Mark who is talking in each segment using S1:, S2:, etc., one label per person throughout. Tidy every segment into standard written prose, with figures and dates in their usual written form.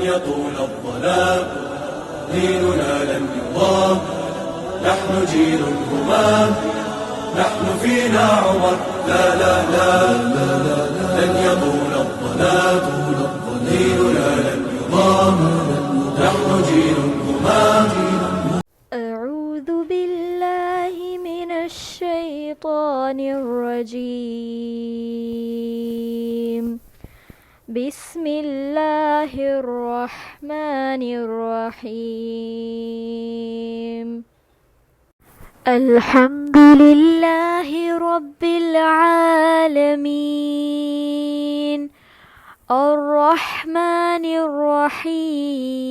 S1: يطول الظلام ديننا لن يضام نحن جيل همام نحن فينا عمر لا لا لا لن يطول الظلام ديننا لن يضام نحن جيل همام.
S2: أعوذ بالله من الشيطان الرجيم. بسم الله الرحمن الرحيم. الحمد لله رب العالمين الرحمن الرحيم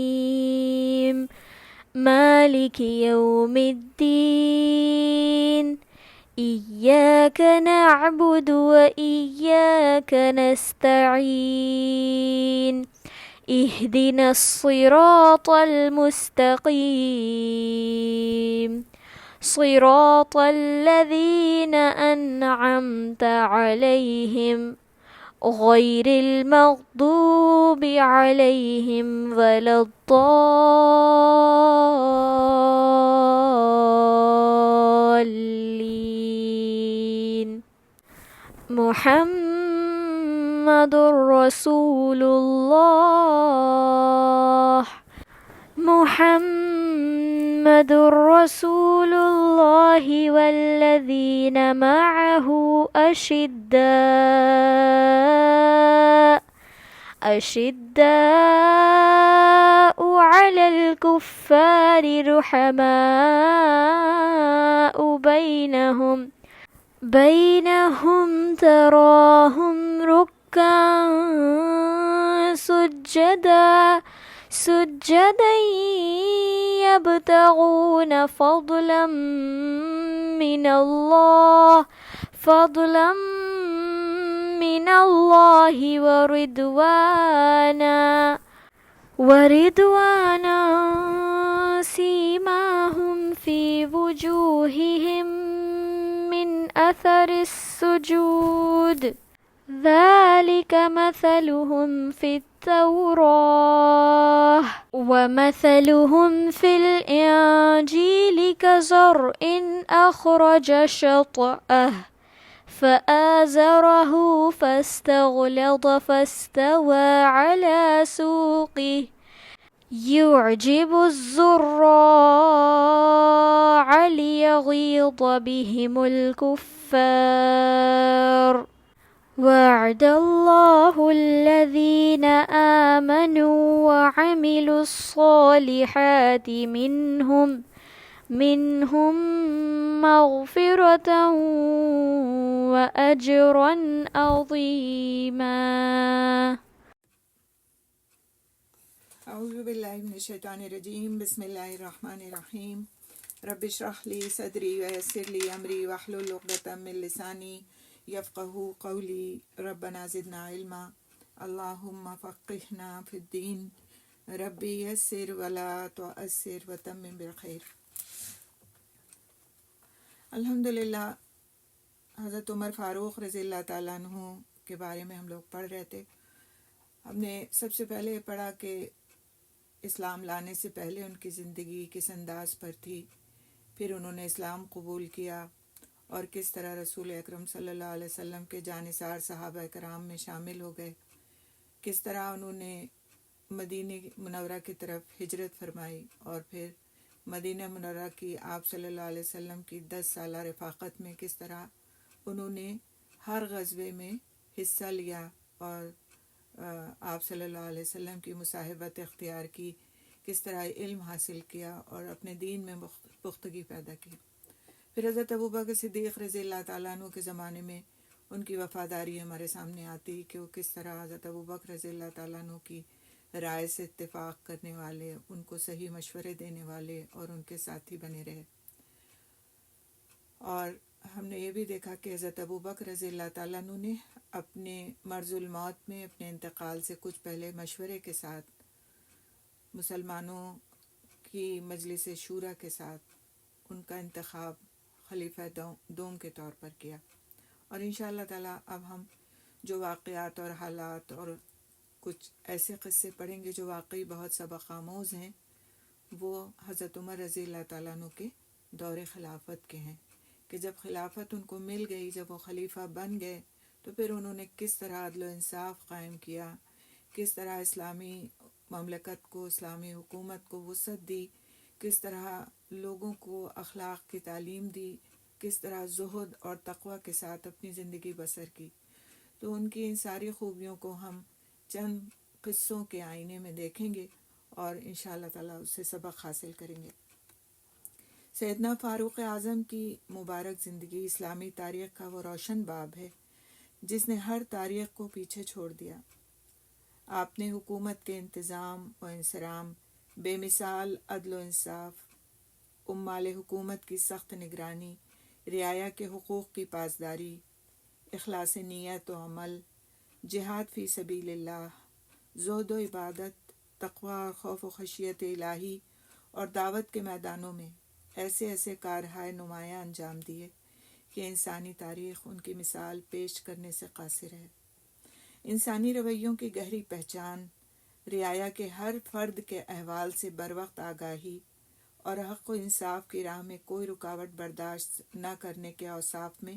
S2: مالك يوم الدين إياك نعبد وإياك نستعين اهدنا الصراط المستقيم صراط الذين أنعمت عليهم غير المغضوب عليهم ولا الضالين. محمد رسول الله محمد رسول الله والذين معه أشداء على الكفار رحماء بينهم تراهم ركعا سجدا يبتغون فضلا من الله ورضوانا سيماهم في وجوههم من أثر السجود ذلك مثلهم في التوراة ومثلهم في الإنجيل كزرع أخرج شطأه فآزره فاستغلظ فاستوى على سوقه يعجب الزراع ليغيظ بهم الكفار. وعد الله الذين آمنوا وعملوا الصالحات منهم مغفرة وأجرا عظيما.
S3: اعوذ باللہ من الشیطان الرجیم. بسم اللہ الرحمن الرحیم. رب اشرح لی صدری ویسر لی امری واحلل عقدۃ من لسانی یفقہوا قولی. ربنا زدنا علما اللہم فقہنا فی الدین ربی یسر ولا تعسر وتمم بالخیر. الحمدللہ حضرت عمر فاروق رضی اللہ تعالیٰ عنہ کے بارے میں ہم لوگ پڑھ رہے تھے. ہم نے سب سے پہلے پڑھا کہ اسلام لانے سے پہلے ان کی زندگی کس انداز پر تھی، پھر انہوں نے اسلام قبول کیا اور کس طرح رسول اکرم صلی اللہ علیہ وسلم کے جانثار صحابہ کرام میں شامل ہو گئے، کس طرح انہوں نے مدینہ منورہ کی طرف ہجرت فرمائی اور پھر مدینہ منورہ کی آپ صلی اللہ علیہ وسلم کی 10 سالہ رفاقت میں کس طرح انہوں نے ہر غزوے میں حصہ لیا اور آپ صلی اللہ علیہ وسلم کی مصاحبت اختیار کی، کس طرح علم حاصل کیا اور اپنے دین میں پختگی پیدا کی. پھر حضرت ابوبکر صدیق رضی اللہ تعالیٰ عنہ کے زمانے میں ان کی وفاداری ہمارے سامنے آتی کہ وہ کس طرح حضرت ابوبکر رضی اللہ تعالیٰ عنہ کی رائے سے اتفاق کرنے والے، ان کو صحیح مشورے دینے والے اور ان کے ساتھی بنے رہے. اور ہم نے یہ بھی دیکھا کہ حضرت ابوبکر رضی اللہ تعالیٰ عنہ نے اپنے مرض الموت میں اپنے انتقال سے کچھ پہلے مشورے کے ساتھ مسلمانوں کی مجلس شورا کے ساتھ ان کا انتخاب خلیفہ دوم کے طور پر کیا. اور انشاءاللہ تعالیٰ اب ہم جو واقعات اور حالات اور کچھ ایسے قصے پڑھیں گے جو واقعی بہت سبق آموز ہیں، وہ حضرت عمر رضی اللہ تعالیٰ عنہ کے دور خلافت کے ہیں، کہ جب خلافت ان کو مل گئی، جب وہ خلیفہ بن گئے، تو پھر انہوں نے کس طرح عدل و انصاف قائم کیا، کس طرح اسلامی مملکت کو، اسلامی حکومت کو وسعت دی، کس طرح لوگوں کو اخلاق کی تعلیم دی، کس طرح زہد اور تقوی کے ساتھ اپنی زندگی بسر کی۔ تو ان کی ان ساری خوبیوں کو ہم چند قصوں کے آئینے میں دیکھیں گے اور انشاءاللہ تعالیٰ اس سے سبق حاصل کریں گے۔ سیدنا فاروق اعظم کی مبارک زندگی اسلامی تاریخ کا وہ روشن باب ہے جس نے ہر تاریخ کو پیچھے چھوڑ دیا۔ آپ نے حکومت کے انتظام و انصرام، بے مثال عدل و انصاف، عمال حکومت کی سخت نگرانی، رعایا کے حقوق کی پاسداری، اخلاص نیت و عمل، جہاد فی سبیل اللہ، زہد و عبادت، تقوی اور خوف و خشیت الہی اور دعوت کے میدانوں میں ایسے ایسے کارہائے نمایاں انجام دیے کہ انسانی تاریخ ان کی مثال پیش کرنے سے قاصر ہے۔ انسانی رویوں کی گہری پہچان، رعایا کے ہر فرد کے احوال سے بروقت آگاہی اور حق و انصاف کی راہ میں کوئی رکاوٹ برداشت نہ کرنے کے اوصاف میں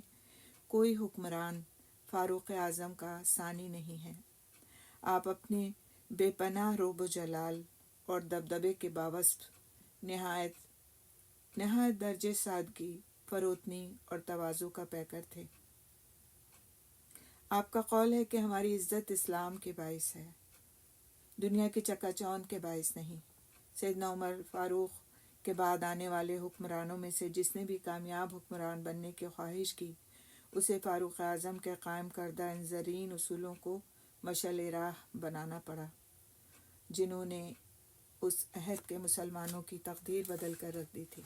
S3: کوئی حکمران فاروق اعظم کا ثانی نہیں ہے۔ آپ اپنے بے پناہ رعب و جلال اور دبدبے کے باوصف نہایت درجے سادگی، فروتنی اور تواضع کا پیکر تھے۔ آپ کا قول ہے کہ ہماری عزت اسلام کے باعث ہے، دنیا کی چکا چوند کے باعث نہیں۔ سیدنا عمر فاروق کے بعد آنے والے حکمرانوں میں سے جس نے بھی کامیاب حکمران بننے کی خواہش کی، اسے فاروق اعظم کے قائم کردہ ان زرین اصولوں کو مشعل راہ بنانا پڑا، جنہوں نے اس عہد کے مسلمانوں کی تقدیر بدل کر رکھ دی تھی۔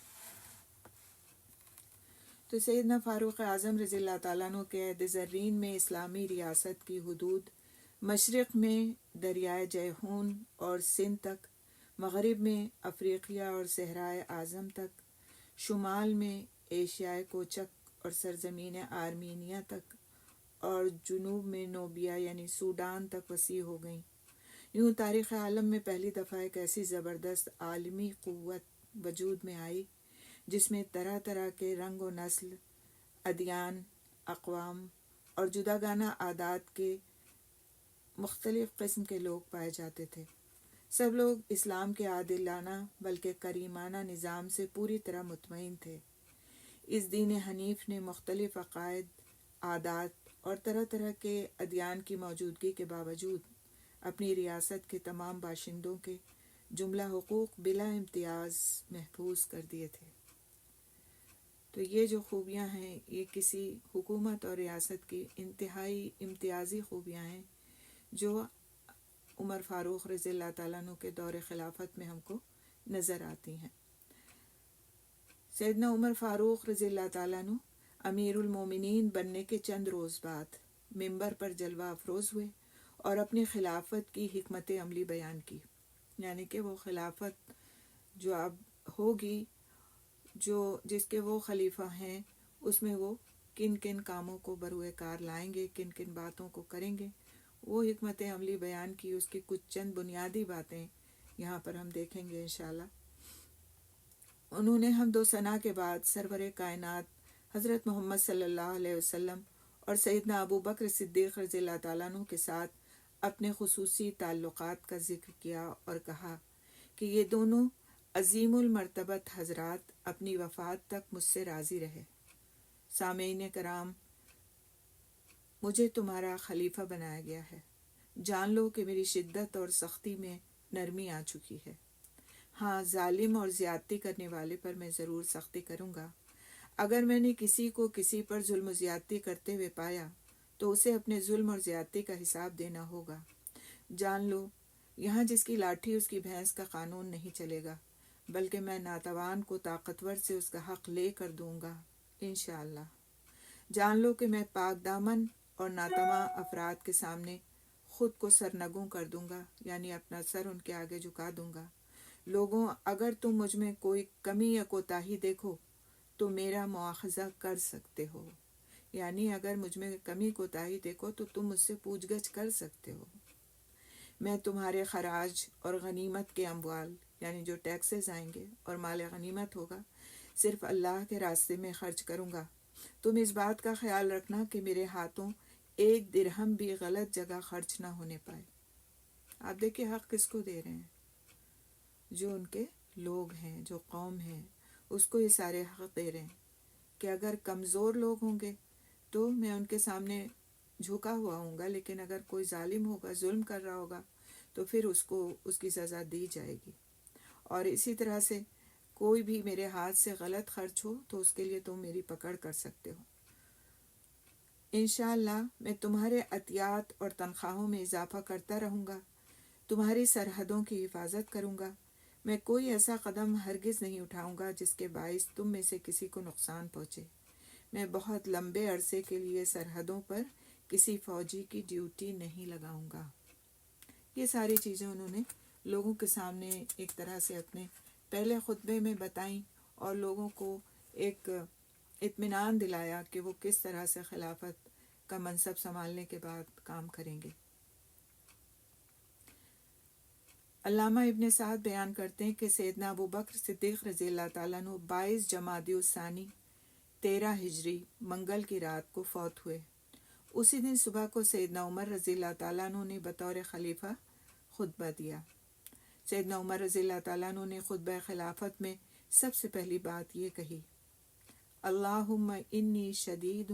S3: تو سیدنا فاروق اعظم رضی اللہ تعالیٰ عنہ کے عہد زرین میں اسلامی ریاست کی حدود مشرق میں دریائے جیحون اور سندھ تک، مغرب میں افریقیہ اور صحرائے اعظم تک، شمال میں ایشیائے کوچک اور سرزمین آرمینیہ تک، اور جنوب میں نوبیا یعنی سوڈان تک وسیع ہو گئیں۔ یوں تاریخ عالم میں پہلی دفعہ ایک ایسی زبردست عالمی قوت وجود میں آئی جس میں طرح طرح کے رنگ و نسل، ادیان، اقوام اور جداگانہ عادات کے مختلف قسم کے لوگ پائے جاتے تھے۔ سب لوگ اسلام کے عادلانہ بلکہ کریمانہ نظام سے پوری طرح مطمئن تھے۔ اس دین حنیف نے مختلف عقائد، عادات اور طرح طرح کے ادیان کی موجودگی کے باوجود اپنی ریاست کے تمام باشندوں کے جملہ حقوق بلا امتیاز محفوظ کر دیے تھے۔ تو یہ جو خوبیاں ہیں، یہ کسی حکومت اور ریاست کی انتہائی امتیازی خوبیاں ہیں جو عمر فاروق رضی اللہ تعالیٰ عنہ کے دور خلافت میں ہم کو نظر آتی ہیں۔ سیدنا عمر فاروق رضی اللہ تعالیٰ عنہ امیر المومنین بننے کے چند روز بعد ممبر پر جلوہ افروز ہوئے اور اپنی خلافت کی حکمت عملی بیان کی، یعنی کہ وہ خلافت جو اب ہوگی، جس کے وہ خلیفہ ہیں، اس میں وہ کن کن کاموں کو بروئے کار لائیں گے، کن کن باتوں کو کریں گے، وہ حکمت عملی بیان کی۔ اس کی کچھ چند بنیادی باتیں یہاں پر ہم دیکھیں گے انشاءاللہ۔ انہوں نے حمد و ثنا کے بعد سرور کائنات حضرت محمد صلی اللہ علیہ وسلم اور سیدنا ابو بکر صدیق رضی اللہ تعالیٰ عنہ کے ساتھ اپنے خصوصی تعلقات کا ذکر کیا اور کہا کہ یہ دونوں عظیم المرتبت حضرات اپنی وفات تک مجھ سے راضی رہے۔ سامعین کرام، مجھے تمہارا خلیفہ بنایا گیا ہے، جان لو کہ میری شدت اور سختی میں نرمی آ چکی ہے۔ ہاں، ظالم اور زیادتی کرنے والے پر میں ضرور سختی کروں گا۔ اگر میں نے کسی کو کسی پر ظلم و زیادتی کرتے ہوئے پایا تو اسے اپنے ظلم اور زیادتی کا حساب دینا ہوگا۔ جان لو، یہاں جس کی لاٹھی اس کی بھینس کا قانون نہیں چلے گا، بلکہ میں ناتوان کو طاقتور سے اس کا حق لے کر دوں گا انشاءاللہ۔ جان لو کہ میں پاک دامن اور ناتواں افراد کے سامنے خود کو سرنگوں کر دوں گا، یعنی اپنا سر ان کے آگے جھکا دوں گا۔ لوگوں، اگر تم مجھ میں کوئی کمی یا کوتاہی دیکھو تو میرا مواخذہ کر سکتے ہو، یعنی اگر مجھ میں کمی کوتاہی دیکھو تو تم مجھ سے پوچھ گچھ کر سکتے ہو۔ میں تمہارے خراج اور غنیمت کے اموال یعنی جو ٹیکسز آئیں گے اور مال غنیمت ہوگا صرف اللہ کے راستے میں خرچ کروں گا۔ تم اس بات کا خیال رکھنا کہ میرے ہاتھوں ایک درہم بھی غلط جگہ خرچ نہ ہونے پائے۔ آپ دیکھیں حق کس کو دے رہے ہیں؟ جو ان کے لوگ ہیں، جو قوم ہے، اس کو یہ سارے حق دے رہے ہیں کہ اگر کمزور لوگ ہوں گے تو میں ان کے سامنے جھکا ہوا ہوں گا، لیکن اگر کوئی ظالم ہوگا، ظلم کر رہا ہوگا تو پھر اس کو اس کی سزا دی جائے گی۔ اور اسی طرح سے کوئی بھی میرے ہاتھ سے غلط خرچ ہو تو اس کے لیے تم میری پکڑ کر سکتے ہو۔ انشاءاللہ میں تمہارے عطیات اور تنخواہوں میں اضافہ کرتا رہوں گا، تمہاری سرحدوں کی حفاظت کروں گا۔ میں کوئی ایسا قدم ہرگز نہیں اٹھاؤں گا جس کے باعث تم میں سے کسی کو نقصان پہنچے۔ میں بہت لمبے عرصے کے لیے سرحدوں پر کسی فوجی کی ڈیوٹی نہیں لگاؤں گا۔ یہ ساری چیزیں انہوں نے لوگوں کے سامنے ایک طرح سے اپنے پہلے خطبے میں بتائیں اور لوگوں کو ایک اطمینان دلایا کہ وہ کس طرح سے خلافت کا منصب سنبھالنے کے بعد کام کریں گے۔ علامہ ابن سعد بیان کرتے ہیں کہ سیدنا ابو بکر صدیق رضی اللہ تعالیٰ عنہ 22 جمادی الثانی 13 ہجری منگل کی رات کو فوت ہوئے۔ اسی دن صبح کو سیدنا عمر رضی اللہ تعالیٰ عنہ نے بطور خلیفہ خطبہ دیا۔ سیدنا عمر رضی اللہ تعالیٰ عنہ نے خطبہ خلافت میں سب سے پہلی بات یہ کہی: اللہم انی شدید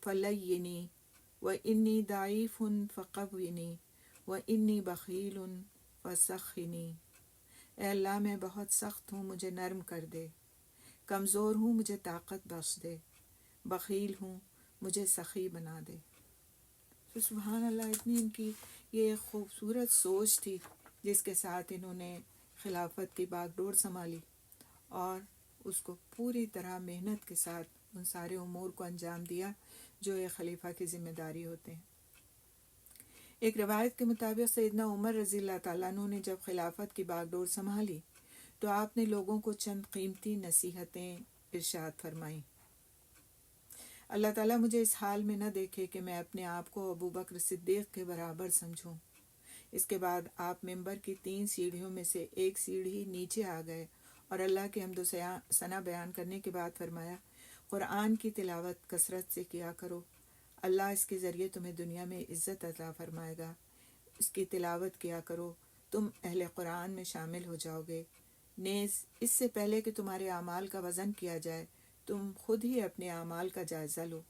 S3: فلینی و انی ضعیف فقوینی و انی بخیل فسخنی۔ اے اللہ میں بہت سخت ہوں، مجھے نرم کر دے، کمزور ہوں، مجھے طاقت بخش دے، بخیل ہوں، مجھے سخی بنا دے۔ تو سبحان اللہ، اتنی ان کی یہ ایک خوبصورت سوچ تھی جس کے ساتھ انہوں نے خلافت کی باغ ڈور سنبھالی اور اس کو پوری طرح محنت کے ساتھ ان سارے امور کو انجام دیا جو ایک خلیفہ کی ذمہ داری ہوتے ہیں۔ ایک روایت کے مطابق سیدنا عمر رضی اللہ تعالیٰ عنہ نے جب خلافت کی باغ ڈور سنبھالی تو آپ نے لوگوں کو چند قیمتی نصیحتیں ارشاد فرمائیں: اللہ تعالیٰ مجھے اس حال میں نہ دیکھے کہ میں اپنے آپ کو ابو بکر صدیق کے برابر سمجھوں۔ اس کے بعد آپ ممبر کی 3 سیڑھیوں میں سے ایک سیڑھی نیچے آ گئے اور اللہ کے حمد و ثنا بیان کرنے کے بعد فرمایا: قرآن کی تلاوت کثرت سے کیا کرو، اللہ اس کے ذریعے تمہیں دنیا میں عزت عطا فرمائے گا۔ اس کی تلاوت کیا کرو، تم اہل قرآن میں شامل ہو جاؤ گے۔ نیز اس سے پہلے کہ تمہارے اعمال کا وزن کیا جائے تم خود ہی اپنے اعمال کا جائزہ لو۔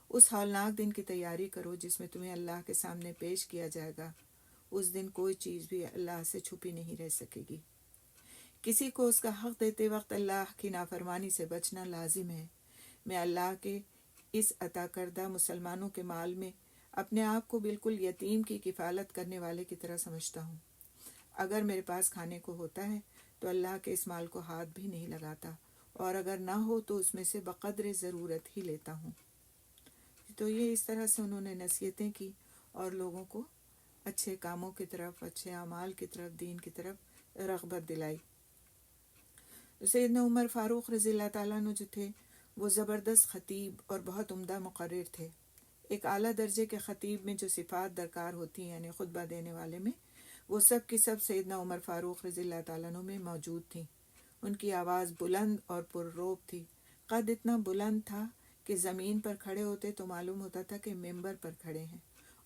S3: اس ہولناک دن کی تیاری کرو جس میں تمہیں اللہ کے سامنے پیش کیا جائے گا۔ اس دن کوئی چیز بھی اللہ سے چھپی نہیں رہ سکے گی۔ کسی کو اس کا حق دیتے وقت اللہ کی نافرمانی سے بچنا لازم ہے۔ میں اللہ کے اس عطا کردہ مسلمانوں کے مال میں اپنے آپ کو بالکل یتیم کی کفالت کرنے والے کی طرح سمجھتا ہوں۔ اگر میرے پاس کھانے کو ہوتا ہے تو اللہ کے اس مال کو ہاتھ بھی نہیں لگاتا، اور اگر نہ ہو تو اس میں سے بقدر ضرورت ہی لیتا ہوں۔ تو یہ اس طرح سے انہوں نے نصیحتیں کی اور لوگوں کو اچھے کاموں کی طرف، اچھے اعمال کی طرف، دین کی طرف رغبت دلائی۔ سیدنا عمر فاروق رضی اللہ تعالیٰ عنہ جو تھے وہ زبردست خطیب اور بہت عمدہ مقرر تھے۔ ایک اعلیٰ درجے کے خطیب میں جو صفات درکار ہوتی ہیں یعنی خطبہ دینے والے میں، وہ سب کی سب سیدنا عمر فاروق رضی اللہ تعالیٰ عنہ میں موجود تھیں۔ ان کی آواز بلند اور پرروب تھی، قد اتنا بلند تھا کہ زمین پر کھڑے ہوتے تو معلوم ہوتا تھا کہ ممبر پر کھڑے ہیں۔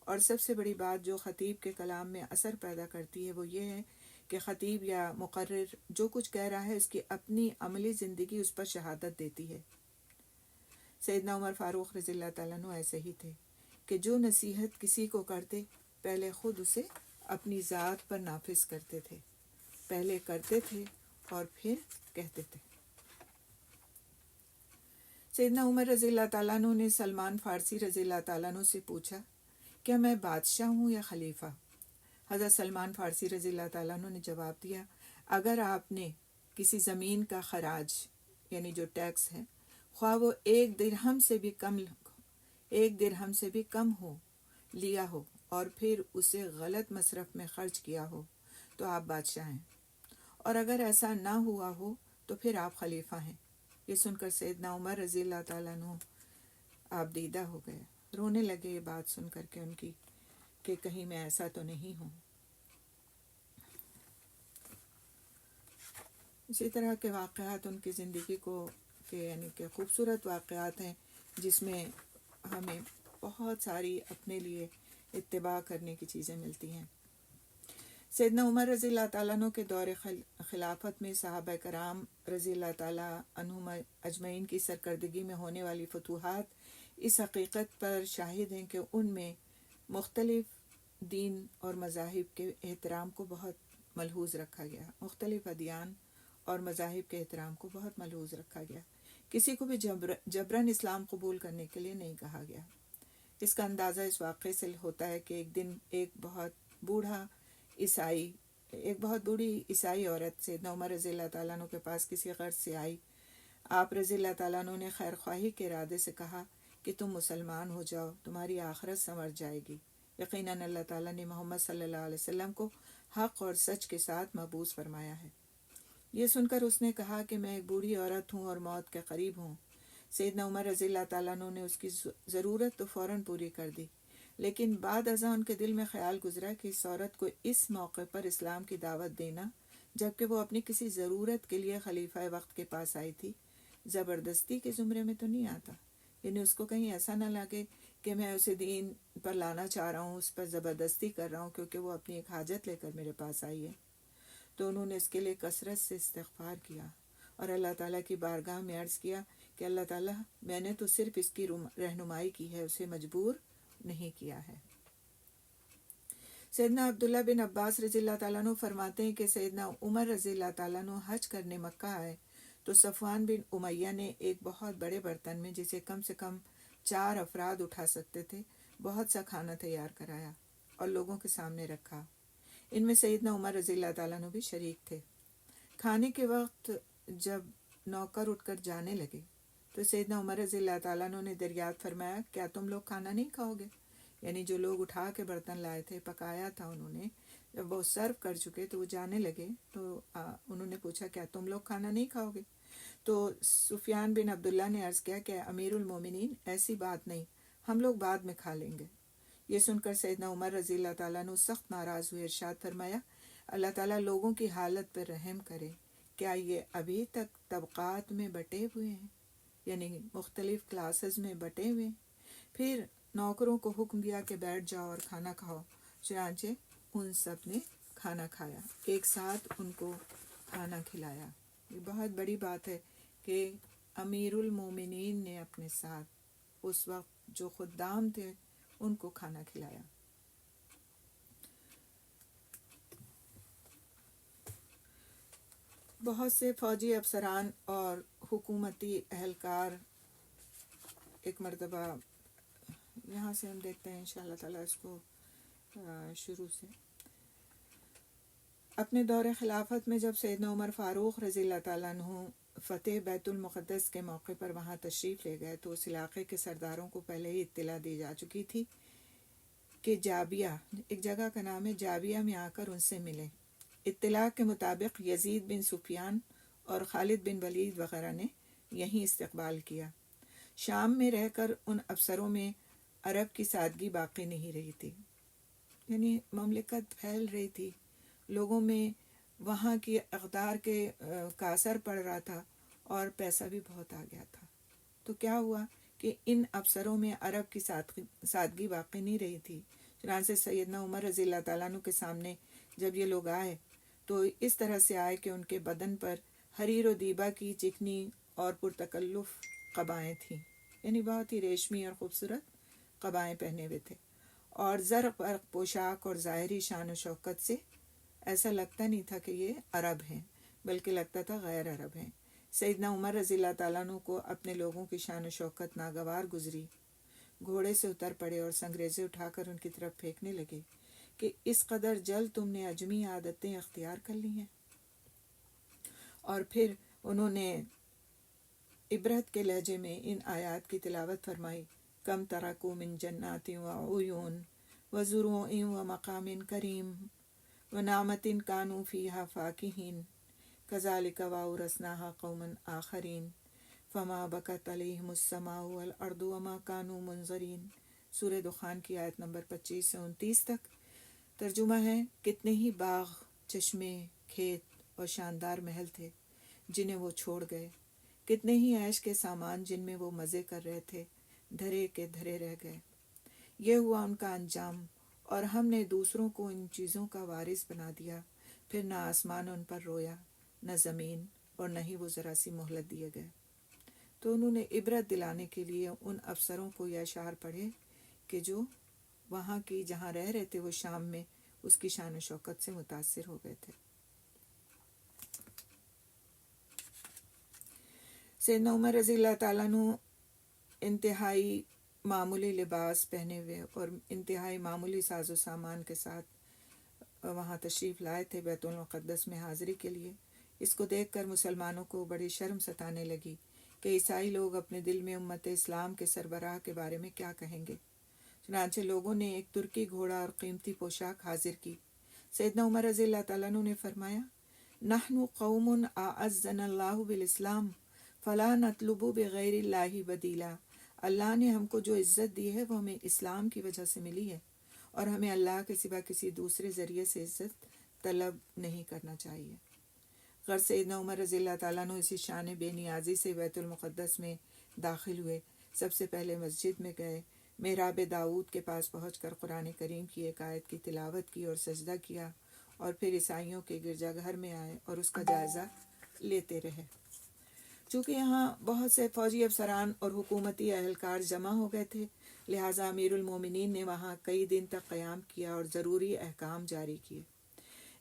S3: اور سب سے بڑی بات جو خطیب کے کلام میں اثر پیدا کرتی ہے وہ یہ ہے کہ خطیب یا مقرر جو کچھ کہہ رہا ہے اس کی اپنی عملی زندگی اس پر شہادت دیتی ہے۔ سیدنا عمر فاروق رضی اللہ تعالیٰ عنہ ایسے ہی تھے کہ جو نصیحت کسی کو کرتے پہلے خود اسے اپنی ذات پر نافذ کرتے تھے، پہلے کرتے تھے اور پھر کہتے تھے۔ سیدنا عمر رضی اللہ تعالیٰ عنہ نے سلمان فارسی رضی اللہ تعالیٰ عنہ سے پوچھا: کیا میں بادشاہ ہوں یا خلیفہ؟ حضرت سلمان فارسی رضی اللہ تعالیٰ عنہ نے جواب دیا: اگر آپ نے کسی زمین کا خراج یعنی جو ٹیکس ہے، خواہ وہ 1 درہم سے بھی کم ہو لیا ہو اور پھر اسے غلط مصرف میں خرچ کیا ہو تو آپ بادشاہ ہیں، اور اگر ایسا نہ ہوا ہو تو پھر آپ خلیفہ ہیں۔ یہ سن کر سیدنا عمر رضی اللہ تعالیٰ عنہ آپ دیدہ ہو گئے، رونے لگے یہ بات سن کر کے ان کی کہ کہیں میں ایسا تو نہیں ہوں۔ اسی طرح کے واقعات ان کی زندگی کو یعنی کہ خوبصورت واقعات ہیں جس میں ہمیں بہت ساری اپنے لیے اتباع کرنے کی چیزیں ملتی ہیں۔ سیدنا عمر رضی اللہ تعالیٰ عنہ کے دور خلافت میں صحابہ کرام رضی اللہ تعالیٰ عنہم اجمعین کی سرکردگی میں ہونے والی فتوحات اس حقیقت پر شاہد ہیں کہ ان میں مختلف دین اور مذاہب کے احترام کو بہت ملحوظ رکھا گیا، مختلف ادیان اور مذاہب کے احترام کو بہت ملحوظ رکھا گیا، کسی کو بھی جبراً اسلام قبول کرنے کے لیے نہیں کہا گیا۔ اس کا اندازہ اس واقعے سے ہوتا ہے کہ ایک دن ایک بہت بوڑھی عیسائی عورت سیدنا عمر رضی اللہ تعالیٰ عنہ کے پاس کسی غرض سے آئی۔ آپ رضی اللہ تعالیٰ عنہ نے خیر خواہی کے ارادے سے کہا کہ تم مسلمان ہو جاؤ، تمہاری آخرت سنور جائے گی۔ یقیناً اللہ تعالیٰ نے محمد صلی اللہ علیہ وسلم کو حق اور سچ کے ساتھ مبعوث فرمایا ہے۔ یہ سن کر اس نے کہا کہ میں ایک بوڑھی عورت ہوں اور موت کے قریب ہوں۔ سیدنا عمر رضی اللہ تعالیٰ عنہ نے اس کی ضرورت تو فوراً پوری کر دی، لیکن بعد ازاں ان کے دل میں خیال گزرا کہ اس عورت کو اس موقع پر اسلام کی دعوت دینا، جبکہ وہ اپنی کسی ضرورت کے لیے خلیفہ وقت کے پاس آئی تھی، زبردستی کے زمرے میں تو نہیں آتا۔ یعنی اس کو کہیں ایسا نہ لگے کہ میں اسے دین پر لانا چاہ رہا ہوں، اس پر زبردستی کر رہا ہوں کیونکہ وہ اپنی ایک حاجت لے کر میرے پاس آئی ہے۔ تو انہوں نے اس کے لیے کثرت سے استغفار کیا اور اللہ تعالیٰ کی بارگاہ میں عرض کیا کہ اللہ تعالیٰ میں نے تو صرف اس کی رہنمائی کی ہے، اسے مجبور نہیں کیا ہے۔ سیدنا عبداللہ بن عباس رضی اللہ تعالیٰ عنہ فرماتے ہیں کہ سیدنا عمر رضی اللہ تعالیٰ عنہ حج کرنے مکہ آئے تو صفوان بن امیہ نے ایک بہت بڑے برتن میں، جسے کم سے کم 4 افراد اٹھا سکتے تھے، بہت سا کھانا تیار کرایا اور لوگوں کے سامنے رکھا۔ ان میں سیدنا عمر رضی اللہ تعالیٰ عنہ بھی شریک تھے۔ کھانے کے وقت جب نوکر اٹھ کر جانے لگے تو سیدنا عمر رضی اللہ تعالیٰ عنہ نے دریافت فرمایا کیا تم لوگ کھانا نہیں کھاؤ گے؟ یعنی جو لوگ اٹھا کے برتن لائے تھے، پکایا تھا انہوں نے، جب وہ سرو کر چکے تو وہ جانے لگے تو انہوں نے پوچھا کیا تم لوگ کھانا نہیں کھاؤ گے؟ تو سفیان بن عبداللہ نے عرض کیا کہ امیر المومنین ایسی بات نہیں، ہم لوگ بعد میں کھا لیں گے۔ یہ سن کر سیدنا عمر رضی اللہ تعالیٰ عنہ سخت ناراض ہوئے، ارشاد فرمایا اللہ تعالیٰ لوگوں کی حالت پر رحم کرے، کیا یہ ابھی تک طبقات میں بٹے ہوئے ہیں، یعنی مختلف کلاسز میں بٹے ہوئے ہیں؟ پھر نوکروں کو حکم دیا کہ بیٹھ جاؤ اور کھانا کھاؤ، چنانچہ ان سب نے کھانا کھایا، ایک ساتھ ان کو کھانا کھلایا۔ یہ بہت بڑی بات ہے کہ امیر المومنین نے اپنے ساتھ اس وقت جو خدام تھے ان کو کھانا کھلایا۔ بہت سے فوجی افسران اور حکومتی اہلکار، ایک مرتبہ یہاں سے ہم دیکھتے ہیں انشاءاللہ تعالیٰ اس کو شروع سے، اپنے دور خلافت میں جب سیدنا عمر فاروق رضی اللہ تعالیٰ عنہ فتح بیت المقدس کے موقع پر وہاں تشریف لے گئے تو اس علاقے کے سرداروں کو پہلے ہی اطلاع دی جا چکی تھی کہ جابیہ، ایک جگہ کا نام ہے، جابیہ میں آ کر ان سے ملیں۔ اطلاع کے مطابق یزید بن سفیان اور خالد بن ولید وغیرہ نے یہیں استقبال کیا۔ شام میں رہ کر ان افسروں میں عرب کی سادگی باقی نہیں رہی تھی، یعنی مملکت پھیل رہی تھی، لوگوں میں وہاں کی اقدار کا اثر پڑ رہا تھا اور پیسہ بھی بہت آ گیا تھا۔ تو کیا ہوا کہ ان افسروں میں عرب کی سادگی باقی نہیں رہی تھی، چنانچہ سیدنا عمر رضی اللہ تعالیٰ عنہ کے سامنے جب یہ لوگ آئے تو اس طرح سے آئے کہ ان کے بدن پر حریر و دیبا کی چکنی اور پرتکلف قبائیں تھیں، یعنی بہت ہی ریشمی اور خوبصورت قبائیں پہنے ہوئے تھے، اور زرق برق پوشاک اور ظاہری شان و شوکت سے ایسا لگتا نہیں تھا کہ یہ عرب ہیں، بلکہ لگتا تھا غیر عرب ہیں۔ سیدنا عمر رضی اللہ تعالیٰ عنہ کو اپنے لوگوں کی شان و شوکت ناگوار گزری، گھوڑے سے اتر پڑے اور سنگریزے اٹھا کر ان کی طرف پھینکنے لگے کہ اس قدر جلد تم نے عجمی عادتیں اختیار کر لی ہیں۔ اور پھر انہوں نے عبرت کے لہجے میں ان آیات کی تلاوت فرمائی، کم ترکوا من جنات وعیون وزروع ومقام کریم ونعمت کانوا فیہا فاکہین کذالک وأورثناہا قوما آخرین فما بکت علیہم السماء والارض وما کانوا منظرین۔ سورہ دخان کی آیت نمبر 25 سے 29 تک۔ ترجمہ ہے، کتنے ہی باغ، چشمے، کھیت اور شاندار محل تھے، جنہیں وہ چھوڑ گئے، کتنے ہی عیش کے سامان جن میں وہ مزے کر رہے تھے دھرے کے دھرے رہ گئے۔ یہ ہوا ان کا انجام، اور ہم نے دوسروں کو ان چیزوں کا وارث بنا دیا۔ پھر نہ آسمان ان پر رویا، نہ زمین، اور نہ ہی وہ ذرا سی مہلت دیے گئے۔ تو انہوں نے عبرت دلانے کے لیے ان افسروں کو یہ اشعار پڑھے کہ جو وہاں کی جہاں رہ رہے تھے وہ شام میں اس کی شان و شوکت سے متاثر ہو گئے تھے۔ سیدنا عمر رضی اللہ تعالیٰ عنہ انتہائی معمولی لباس پہنے ہوئے اور انتہائی معمولی ساز و سامان کے ساتھ وہاں تشریف لائے تھے بیت المقدس میں حاضری کے لیے۔ اس کو دیکھ کر مسلمانوں کو بڑی شرم ستانے لگی کہ عیسائی لوگ اپنے دل میں امت اسلام کے سربراہ کے بارے میں کیا کہیں گے۔ چنانچہ لوگوں نے ایک ترکی گھوڑا اور قیمتی پوشاک حاضر کی۔ سیدنا عمر رضی اللہ تعالیٰ عنہ نے فرمایا، نحن قوم اعزنا اللہ بالاسلام فلا نطلب بغیر اللہ بدیلا۔ اللہ نے ہم کو جو عزت دی ہے وہ ہمیں اسلام کی وجہ سے ملی ہے، اور ہمیں اللہ کے سوا کسی دوسرے ذریعے سے عزت طلب نہیں کرنا چاہیے۔ غیر سیدنا عمر رضی اللہ تعالیٰ عنہ اسی شان بے نیازی سے بیت المقدس میں داخل ہوئے۔ سب سے پہلے مسجد میں گئے، محراب داؤد کے پاس پہنچ کر قرآن کریم کی ایک آیت کی تلاوت کی اور سجدہ کیا، اور پھر عیسائیوں کے گرجا گھر میں آئے اور اس کا جائزہ لیتے رہے۔ چونکہ یہاں بہت سے فوجی افسران اور حکومتی اہلکار جمع ہو گئے تھے، لہٰذا امیر المومنین نے وہاں کئی دن تک قیام کیا اور ضروری احکام جاری کیے۔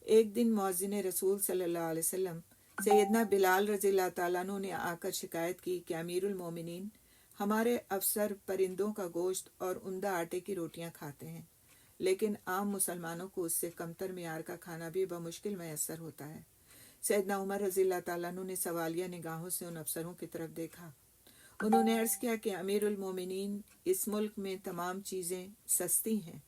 S3: ایک دن مؤذن رسول صلی اللہ علیہ وسلم سیدنا بلال رضی اللہ تعالیٰ عنہ نے آ کر شکایت کی کہ امیر المومنین، ہمارے افسر پرندوں کا گوشت اور عمدہ آٹے کی روٹیاں کھاتے ہیں، لیکن عام مسلمانوں کو اس سے کمتر معیار کا کھانا بھی بمشکل میسر ہوتا ہے۔ سیدنا عمر رضی اللہ تعالیٰ عنہ نے سوالیہ نگاہوں سے ان افسروں کی طرف دیکھا۔ انہوں نے عرض کیا کہ امیر المومنین، اس ملک میں تمام چیزیں سستی ہیں،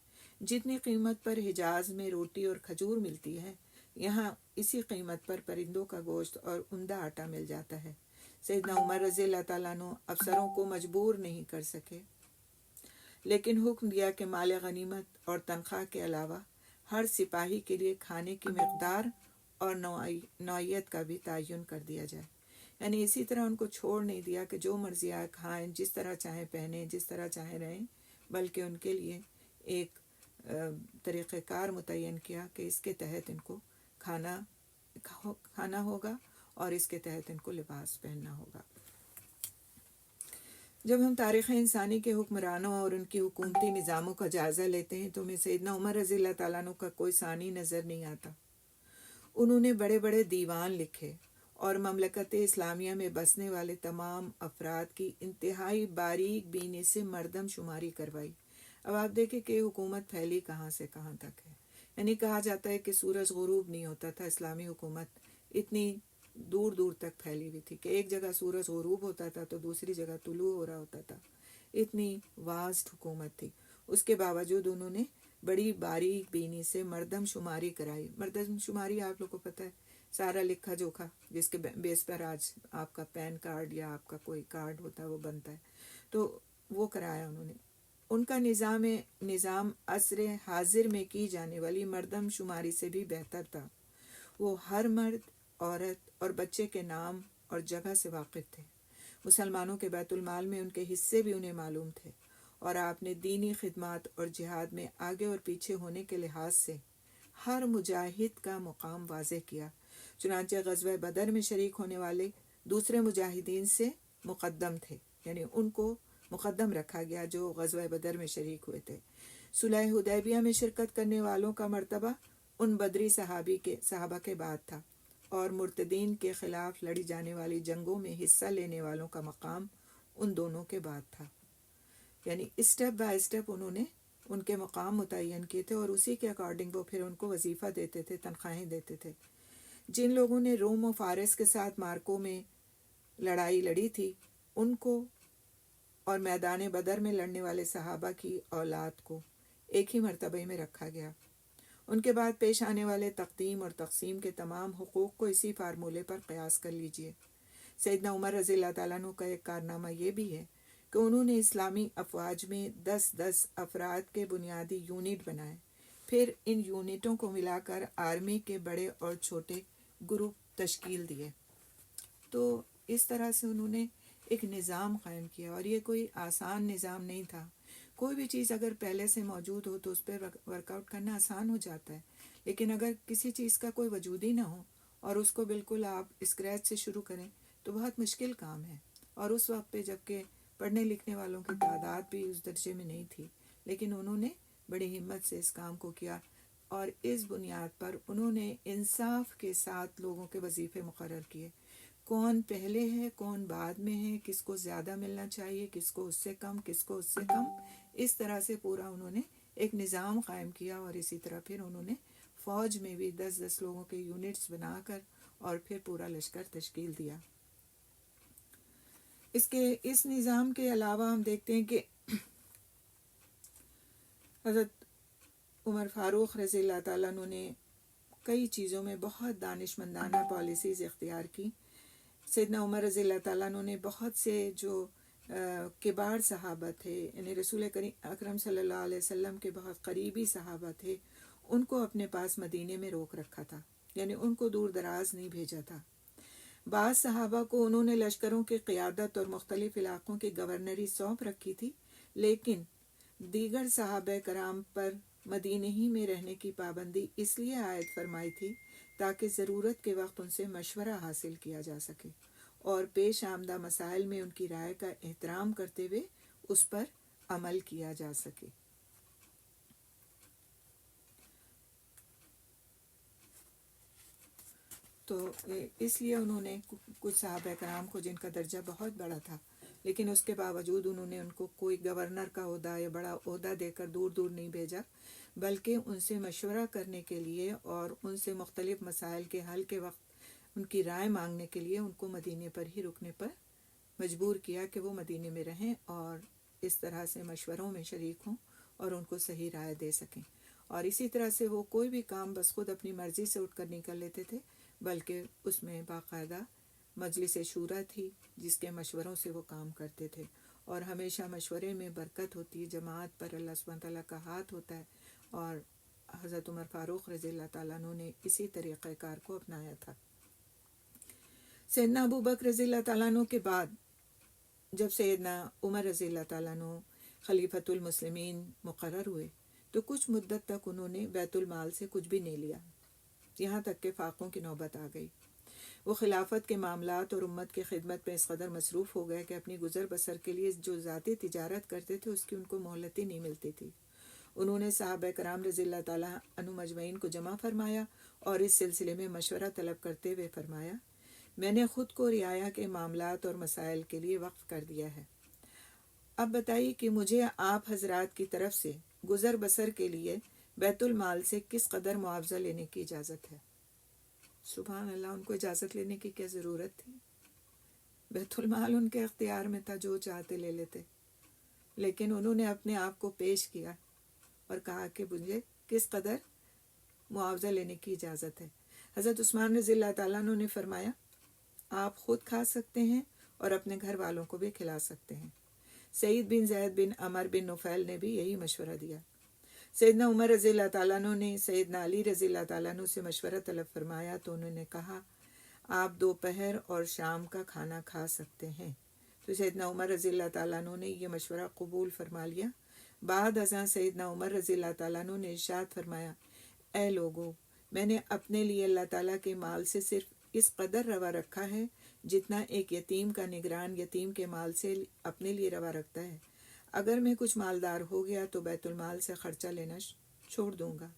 S3: جتنی قیمت پر حجاز میں روٹی اور کھجور ملتی ہے، یہاں اسی قیمت پر پرندوں کا گوشت اور عمدہ آٹا مل جاتا ہے۔ سیدنا عمر رضی اللہ تعالیٰ عنہ افسروں کو مجبور نہیں کر سکے، لیکن حکم دیا کہ مال غنیمت اور تنخواہ کے علاوہ ہر سپاہی کے لیے کھانے کی مقدار اور نوعیت کا بھی تعین کر دیا جائے۔ یعنی اسی طرح ان کو چھوڑ نہیں دیا کہ جو مرضی آئے کھائیں، جس طرح چاہیں پہنیں، جس طرح چاہیں رہیں، بلکہ ان کے لیے ایک طریقہ کار متعین کیا کہ اس کے تحت ان کو کھانا ہوگا اور اس کے تحت ان کو لباس پہننا ہوگا۔ جب ہم تاریخ انسانی کے حکمرانوں اور ان کی حکومتی نظاموں کا جائزہ لیتے ہیں تو ہمیں سیدنا عمر رضی اللہ تعالیٰ عنہ کا کوئی ثانی نظر نہیں آتا۔ انہوں نے بڑے بڑے دیوان لکھے اور مملکت اسلامیہ میں بسنے والے تمام افراد کی انتہائی باریک بینی سے مردم شماری کروائی۔ اب آپ دیکھیں کہ حکومت پھیلی کہاں سے کہاں تک ہے۔ یعنی کہا جاتا ہے کہ سورج غروب نہیں ہوتا تھا، اسلامی حکومت اتنی دور دور تک پھیلی ہوئی تھی کہ ایک جگہ سورج غروب ہوتا تھا تو دوسری جگہ طلوع ہو رہا ہوتا تھا۔ اتنی واسٹ حکومت تھی۔ اس کے باوجود انہوں نے بڑی باریک بینی سے مردم شماری کرائی۔ مردم شماری آپ لوگوں کو پتہ ہے، سارا لکھا جوکھا جس کے بیس پر آج آپ کا پین کارڈ یا آپ کا کوئی کارڈ ہوتا ہے وہ بنتا ہے، تو وہ کرایا انہوں نے۔ ان کا نظام عصر حاضر میں کی جانے والی مردم شماری سے بھی بہتر تھا۔ وہ ہر مرد، عورت اور بچے کے نام اور جگہ سے واقف تھے۔ مسلمانوں کے بیت المال میں ان کے حصے بھی انہیں معلوم تھے، اور آپ نے دینی خدمات اور جہاد میں آگے اور پیچھے ہونے کے لحاظ سے ہر مجاہد کا مقام واضح کیا۔ چنانچہ غزوہ بدر میں شریک ہونے والے دوسرے مجاہدین سے مقدم تھے، یعنی ان کو مقدم رکھا گیا جو غزوہ بدر میں شریک ہوئے تھے۔ صلح حدیبیہ میں شرکت کرنے والوں کا مرتبہ ان بدری صحابہ کے بعد تھا، اور مرتدین کے خلاف لڑی جانے والی جنگوں میں حصہ لینے والوں کا مقام ان دونوں کے بعد تھا۔ یعنی اسٹیپ بائی اسٹیپ انہوں نے ان کے مقام متعین کیے تھے، اور اسی کے اکارڈنگ وہ پھر ان کو وظیفہ دیتے تھے، تنخواہیں دیتے تھے۔ جن لوگوں نے روم و فارس کے ساتھ مارکوں میں لڑائی لڑی تھی، ان کو اور میدان بدر میں لڑنے والے صحابہ کی اولاد کو ایک ہی مرتبہ میں رکھا گیا۔ ان کے بعد پیش آنے والے تقدیم اور تقسیم کے تمام حقوق کو اسی فارمولے پر قیاس کر لیجئے۔ سیدنا عمر رضی اللہ تعالیٰ عنہ کا ایک کارنامہ یہ بھی ہے کہ انہوں نے اسلامی افواج میں 10 افراد کے بنیادی یونٹ بنائے، پھر ان یونٹوں کو ملا کر آرمی کے بڑے اور چھوٹے گروپ تشکیل دیے۔ تو اس طرح سے انہوں نے ایک نظام قائم کیا، اور یہ کوئی آسان نظام نہیں تھا۔ کوئی بھی چیز اگر پہلے سے موجود ہو تو اس پہ ورک آؤٹ کرنا آسان ہو جاتا ہے، لیکن اگر کسی چیز کا کوئی وجود ہی نہ ہو اور اس کو بالکل آپ اسکریچ سے شروع کریں تو بہت مشکل کام ہے۔ اور اس وقت پہ جب کہ پڑھنے لکھنے والوں کی تعداد بھی اس درجے میں نہیں تھی، لیکن انہوں نے بڑی ہمت سے اس کام کو کیا، اور اس بنیاد پر انہوں نے انصاف کے ساتھ لوگوں کے وظیفے مقرر کیے، کون پہلے ہے کون بعد میں ہے، کس کو زیادہ ملنا چاہیے، کس کو اس سے کم، کس کو اس سے کم، اس طرح سے پورا انہوں نے ایک نظام قائم کیا۔ اور اسی طرح پھر انہوں نے فوج میں بھی 10-10 لوگوں کے یونٹس بنا کر اور پھر پورا لشکر تشکیل دیا۔ اس نظام کے علاوہ ہم دیکھتے ہیں کہ حضرت عمر فاروق رضی اللہ تعالیٰ عنہ نے کئی چیزوں میں بہت دانشمندانہ پالیسیز اختیار کی۔ سیدنا عمر رضی اللہ تعالیٰ عنہ نے بہت سے جو کبار صحابہ تھے، یعنی رسول اکرم صلی اللہ علیہ وسلم کے بہت قریبی صحابہ تھے، ان کو اپنے پاس مدینے میں روک رکھا تھا، یعنی ان کو دور دراز نہیں بھیجا تھا۔ بعض صحابہ کو انہوں نے لشکروں کی قیادت اور مختلف علاقوں کی گورنری سونپ رکھی تھی، لیکن دیگر صحابہ کرام پر مدینے ہی میں رہنے کی پابندی اس لیے عائد فرمائی تھی تاکہ ضرورت کے وقت ان سے مشورہ حاصل کیا جا سکے اور پیش آمدہ مسائل میں ان کی رائے کا احترام کرتے ہوئے اس پر عمل کیا جا سکے۔ تو اس لیے انہوں نے کچھ صحابہ کرام کو جن کا درجہ بہت بڑا تھا، لیکن اس کے باوجود انہوں نے ان کو کوئی گورنر کا عہدہ یا بڑا عہدہ دے کر دور دور نہیں بھیجا، بلکہ ان سے مشورہ کرنے کے لیے اور ان سے مختلف مسائل کے حل کے وقت ان کی رائے مانگنے کے لیے ان کو مدینے پر ہی رکنے پر مجبور کیا کہ وہ مدینے میں رہیں اور اس طرح سے مشوروں میں شریک ہوں اور ان کو صحیح رائے دے سکیں۔ اور اسی طرح سے وہ کوئی بھی کام بس خود اپنی مرضی سے اٹھ کر نہیں کر لیتے تھے، بلکہ اس میں باقاعدہ مجلس شورا تھی جس کے مشوروں سے وہ کام کرتے تھے، اور ہمیشہ مشورے میں برکت ہوتی ہے، جماعت پر اللہ سبحانہ تعالیٰ کا ہاتھ ہوتا ہے، اور حضرت عمر فاروق رضی اللہ تعالیٰ عنہ نے اسی طریقہ کار کو اپنایا تھا۔ سیدنا ابو بکر رضی اللہ تعالیٰ عنہ کے بعد جب سیدنا عمر رضی اللہ تعالیٰ عنہ خلیفۃ المسلمین مقرر ہوئے تو کچھ مدت تک انہوں نے بیت المال سے کچھ بھی نہیں لیا، یہاں تک کہ فاقوں کی نوبت آ گئی۔ وہ خلافت کے معاملات اور امت کی خدمت میں اس قدر مصروف ہو گئے کہ اپنی گزر بسر کے لیے جو ذاتی تجارت کرتے تھے اس کی ان کو مہلت ہی نہیں ملتی تھی۔ انہوں نے صحابہ کرام رضی اللہ تعالیٰ عنہ مجمعین کو جمع فرمایا اور اس سلسلے میں مشورہ طلب کرتے ہوئے فرمایا، میں نے خود کو رعایا کے معاملات اور مسائل کے لیے وقف کر دیا ہے، اب بتائیے کہ مجھے آپ حضرات کی طرف سے گزر بسر کے لیے بیت المال سے کس قدر معاوضہ لینے کی اجازت ہے۔ سبحان اللہ، ان کو اجازت لینے کی کیا ضرورت تھی؟ بیت المال ان کے اختیار میں تھا، جو چاہتے لے لیتے، لیکن انہوں نے اپنے آپ کو پیش کیا اور کہا کہ مجھے کس قدر معاوضہ لینے کی اجازت ہے۔ حضرت عثمان رضی اللہ تعالیٰ عنہ نے فرمایا، آپ خود کھا سکتے ہیں اور اپنے گھر والوں کو بھی کھلا سکتے ہیں۔ سعید بن زید بن عمر بن نفیل نے بھی یہی مشورہ دیا۔ سیدنا عمر رضی اللہ تعالیٰ عنہ نے سیدنا علی رضی اللہ تعالیٰ عنہ سے مشورہ طلب فرمایا تو انہوں نے کہا، آپ دوپہر اور شام کا کھانا کھا سکتے ہیں۔ تو سیدنا عمر رضی اللہ تعالیٰ عنہ نے یہ مشورہ قبول فرما لیا۔ بعد ازاں سیدنا عمر رضی اللہ تعالیٰ عنہ نے ارشاد فرمایا، اے لوگو، میں نے اپنے لیے اللہ تعالیٰ کے مال سے صرف اس قدر روا رکھا ہے جتنا ایک یتیم کا نگران یتیم کے مال سے اپنے لیے روا رکھتا ہے۔ اگر میں کچھ مالدار ہو گیا تو بیت المال سے خرچہ لینا چھوڑ دوں گا،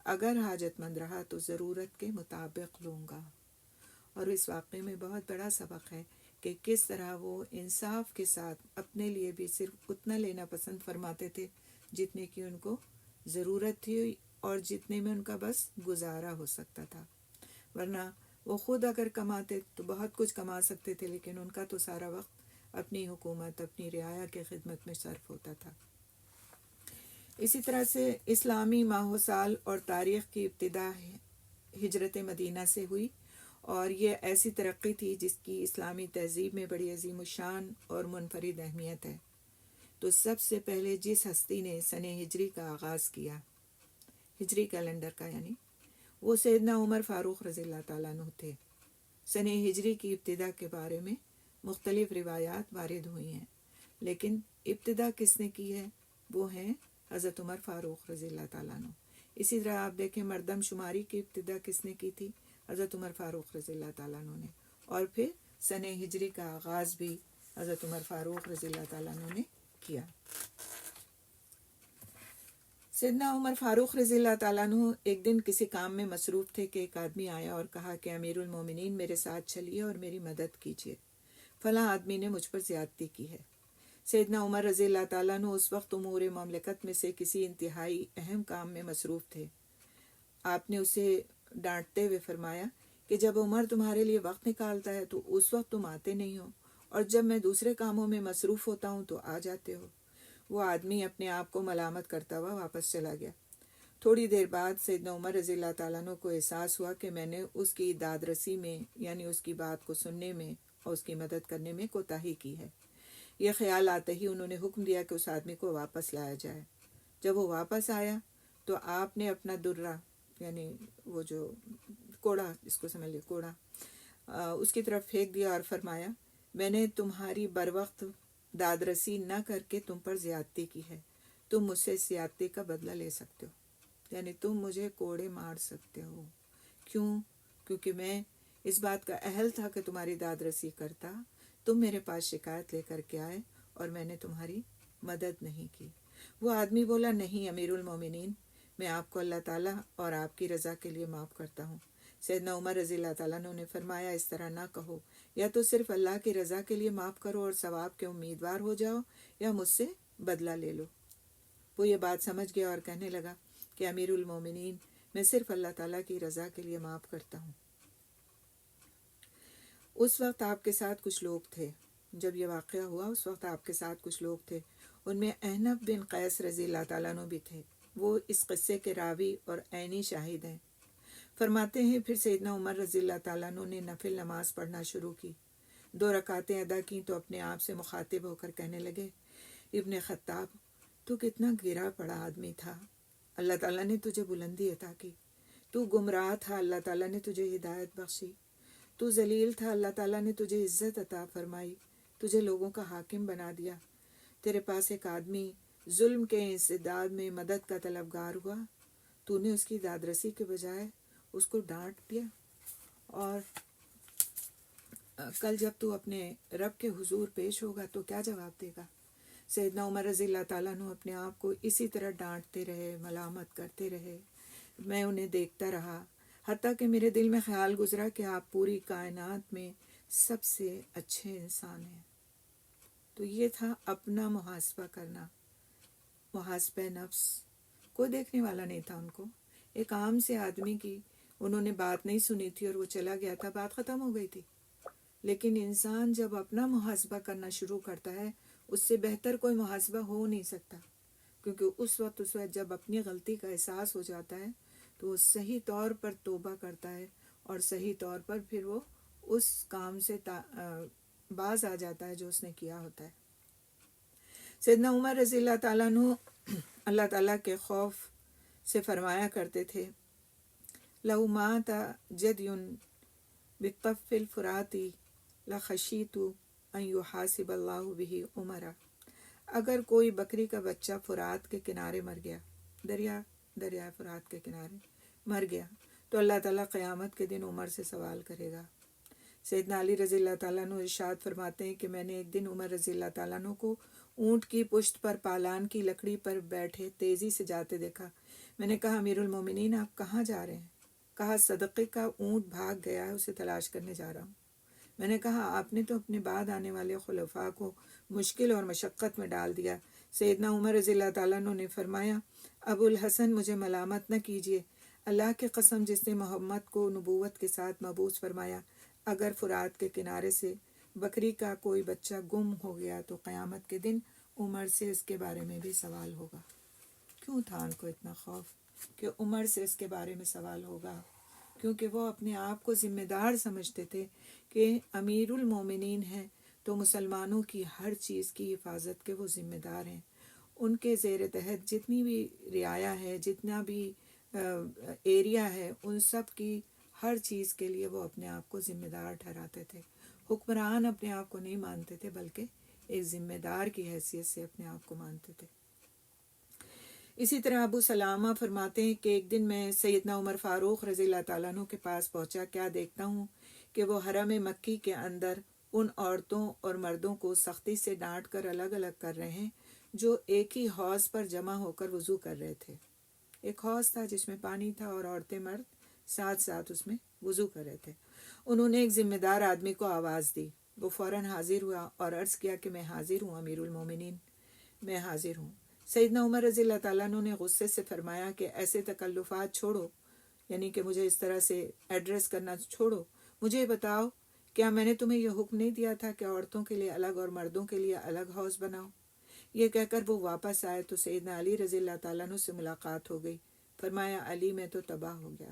S3: اگر حاجت مند رہا تو ضرورت کے مطابق لوں گا۔ اور اس واقعے میں بہت بڑا سبق ہے کہ کس طرح وہ انصاف کے ساتھ اپنے لیے بھی صرف اتنا لینا پسند فرماتے تھے جتنے کی ان کو ضرورت تھی اور جتنے میں ان کا بس گزارا ہو سکتا تھا، ورنہ وہ خود اگر کماتے تو بہت کچھ کما سکتے تھے، لیکن ان کا تو سارا وقت اپنی حکومت، اپنی رعایا کی خدمت میں صرف ہوتا تھا۔ اسی طرح سے اسلامی ماہ و سال اور تاریخ کی ابتدا ہجرت مدینہ سے ہوئی، اور یہ ایسی ترقی تھی جس کی اسلامی تہذیب میں بڑی عظیم الشان اور منفرد اہمیت ہے۔ تو سب سے پہلے جس ہستی نے سن ہجری کا آغاز کیا، ہجری کیلنڈر کا، یعنی وہ سیدنا عمر فاروق رضی اللہ تعالیٰ عنہ تھے۔ سن ہجری کی ابتدا کے بارے میں مختلف روایات وارد ہوئی ہیں، لیکن ابتدا کس نے کی ہے؟ وہ ہیں حضرت عمر فاروق رضی اللہ تعالیٰ عنہ۔ اسی طرح آپ دیکھیں مردم شماری کی ابتدا کس نے کی تھی؟ حضرت عمر فاروق رضی اللہ تعالیٰ عنہ نے، اور پھر سن ہجری کا آغاز بھی حضرت عمر فاروق رضی اللہ تعالیٰ عنہ نے کیا۔ سیدنا عمر فاروق رضی اللہ تعالیٰ عنہ ایک دن کسی کام میں مصروف تھے کہ ایک آدمی آیا اور کہا کہ امیر المومنین میرے ساتھ چلیے اور میری مدد کیجیے، فلاں آدمی نے مجھ پر زیادتی کی ہے۔ سیدنا عمر رضی اللہ تعالیٰ عنہ اس وقت امور مملکت میں سے کسی انتہائی اہم کام میں مصروف تھے۔ آپ نے اسے ڈانٹتے ہوئے فرمایا کہ جب عمر تمہارے لیے وقت نکالتا ہے تو اس وقت تم آتے نہیں ہو، اور جب میں دوسرے کاموں میں مصروف ہوتا ہوں تو آ جاتے ہو۔ وہ آدمی اپنے آپ کو ملامت کرتا ہوا واپس چلا گیا۔ تھوڑی دیر بعد سیدنا عمر رضی اللہ تعالیٰ عنہ کو احساس ہوا کہ میں نے اس کی داد رسی میں، یعنی اس کی بات کو سننے میں اور اس کی مدد کرنے میں کوتاہی کی ہے۔ یہ خیال آتے ہی انہوں نے حکم دیا کہ اس آدمی کو واپس لایا جائے۔ جب وہ واپس آیا تو آپ نے اپنا درہ، یعنی وہ جو کوڑا، اس کو سمجھ لیا کوڑا، اس کی طرف پھینک دیا اور فرمایا میں نے تمہاری بروقت داد رسی نہ کر کے تم پر زیادتی کی ہے، تم مجھ سے زیادتی کا بدلہ لے سکتے ہو، یعنی تم مجھے کوڑے مار سکتے ہو۔ کیوں؟ کیونکہ میں اس بات کا اہل تھا کہ تمہاری داد رسی کرتا، تم میرے پاس شکایت لے کر کے آئے اور میں نے تمہاری مدد نہیں کی۔ وہ آدمی بولا نہیں امیر المومنین، میں آپ کو اللہ تعالیٰ اور آپ کی رضا کے لیے معاف کرتا ہوں۔ سیدنا عمر رضی اللہ تعالیٰ نے فرمایا اس طرح نہ کہو، یا تو صرف اللہ کی رضا کے لیے معاف کرو اور ثواب کے امیدوار ہو جاؤ، یا مجھ سے بدلہ لے لو۔ وہ یہ بات سمجھ گیا اور کہنے لگا کہ امیر المومنین، میں صرف اللہ تعالیٰ کی رضا کے لیے معاف کرتا ہوں۔ اس وقت آپ کے ساتھ کچھ لوگ تھے، جب یہ واقعہ ہوا اس وقت آپ کے ساتھ کچھ لوگ تھے، ان میں احنف بن قیس رضی اللہ تعالیٰ عنہ بھی تھے، وہ اس قصے کے راوی اور عینی شاہد ہیں۔ فرماتے ہیں پھر سیدنا عمر رضی اللہ تعالیٰ عنہ نے نفل نماز پڑھنا شروع کی، 2 رکعتیں ادا کیں تو اپنے آپ سے مخاطب ہو کر کہنے لگے ابن خطاب، تو کتنا گرا پڑا آدمی تھا، اللہ تعالیٰ نے تجھے بلندی عطا کی، تو گمراہ تھا، اللہ تعالیٰ نے تجھے ہدایت بخشی، تو ذلیل تھا، اللہ تعالیٰ نے تجھے عزت عطا فرمائی، تجھے لوگوں کا حاکم بنا دیا، تیرے پاس ایک آدمی ظلم کے انسداد میں مدد کا طلبگار ہوا، تو نے اس کی دادرسی کے بجائے اس کو ڈانٹ دیا، اور کل جب تو اپنے رب کے حضور پیش ہوگا تو کیا جواب دے گا؟ سیدنا عمر رضی اللہ تعالیٰ عنہ اپنے آپ کو اسی طرح ڈانٹتے رہے، ملامت کرتے رہے، میں انہیں دیکھتا رہا، حتیٰ کہ میرے دل میں خیال گزرا کہ آپ پوری کائنات میں سب سے اچھے انسان ہیں۔ تو یہ تھا اپنا محاسبہ کرنا، محاسبہ نفس۔ کوئی دیکھنے والا نہیں تھا ان کو، ایک عام سے آدمی کی انہوں نے بات نہیں سنی تھی اور وہ چلا گیا تھا، بات ختم ہو گئی تھی۔ لیکن انسان جب اپنا محاسبہ کرنا شروع کرتا ہے، اس سے بہتر کوئی محاسبہ ہو نہیں سکتا، کیونکہ اس وقت جب اپنی غلطی کا احساس ہو جاتا ہے تو وہ صحیح طور پر توبہ کرتا ہے، اور صحیح طور پر پھر وہ اس کام سے باز آ جاتا ہے جو اس نے کیا ہوتا ہے۔ سیدنا عمر رضی اللہ تعالیٰ عنہ اللہ تعالیٰ کے خوف سے فرمایا کرتے تھے لو مات جدی بطف الفراتی لخشیت ان یحاسب اللہ بہ عمرا، اگر کوئی بکری کا بچہ فرات کے کنارے مر گیا، دریا فرات کے کنارے مر گیا، تو اللہ تعالیٰ قیامت کے دن عمر سے سوال کرے گا۔ سیدنا علی رضی اللہ تعالیٰ عنہ ارشاد فرماتے ہیں کہ میں نے ایک دن عمر رضی اللہ تعالیٰ عنہ کو اونٹ کی پشت پر پالان کی لکڑی پر بیٹھے تیزی سے جاتے دیکھا۔ میں نے کہا امیر المومنین آپ کہاں جا رہے ہیں؟ کہا صدقے کا اونٹ بھاگ گیا ہے، اسے تلاش کرنے جا رہا ہوں۔ میں نے کہا آپ نے تو اپنے بعد آنے والے خلفاء کو مشکل اور مشقت میں ڈال دیا۔ سیدنا عمر رضی اللہ تعالیٰ عنہ نے فرمایا ابو الحسن مجھے ملامت نہ کیجیے، اللہ کی قسم جس نے محمد کو نبوت کے ساتھ مبعوث فرمایا، اگر فرات کے کنارے سے بکری کا کوئی بچہ گم ہو گیا تو قیامت کے دن عمر سے اس کے بارے میں بھی سوال ہوگا۔ کیوں تھا ان کو اتنا خوف کہ عمر سے اس کے بارے میں سوال ہوگا؟ کیونکہ وہ اپنے آپ کو ذمہ دار سمجھتے تھے کہ امیر المومنین ہیں تو مسلمانوں کی ہر چیز کی حفاظت کے وہ ذمہ دار ہیں، ان کے زیر تحت جتنی بھی رعایا ہے، جتنا بھی ایریا ہے، ان سب کی ہر چیز کے لیے وہ اپنے آپ کو ذمہ دار ٹھہراتے تھے. حکمران اپنے آپ کو نہیں مانتے تھے بلکہ ایک ذمہ دار کی حیثیت سے اپنے آپ کو مانتے تھے. اسی طرح ابو سلامہ فرماتے ہیں کہ ایک دن میں سیدنا عمر فاروق رضی اللہ تعالیٰ عنہ کے پاس پہنچا. کیا دیکھتا ہوں کہ وہ حرم مکی کے اندر ان عورتوں اور مردوں کو سختی سے ڈانٹ کر الگ الگ کر رہے ہیں جو ایک ہی حوض پر جمع ہو کر وضو کر رہے تھے. ایک حوض تھا جس میں پانی تھا اور عورتیں مرد ساتھ ساتھ اس میں وضو کر رہے تھے. انہوں نے ایک ذمہ دار آدمی کو آواز دی. وہ فوراً حاضر ہوا اور عرض کیا کہ میں حاضر ہوں امیر المومنین، میں حاضر ہوں. سیدنا عمر رضی اللہ تعالیٰ عنہ نے غصے سے فرمایا کہ ایسے تکلفات چھوڑو، یعنی کہ مجھے اس طرح سے ایڈریس کرنا چھوڑو. مجھے بتاؤ کیا میں نے تمہیں یہ حکم نہیں دیا تھا کہ عورتوں کے لیے الگ اور مردوں کے لیے الگ حوض بناؤ؟ یہ کہہ کر وہ واپس آئے تو سیدنا علی رضی اللہ تعالیٰ عنہ سے ملاقات ہو گئی. فرمایا علی میں تو تباہ ہو گیا.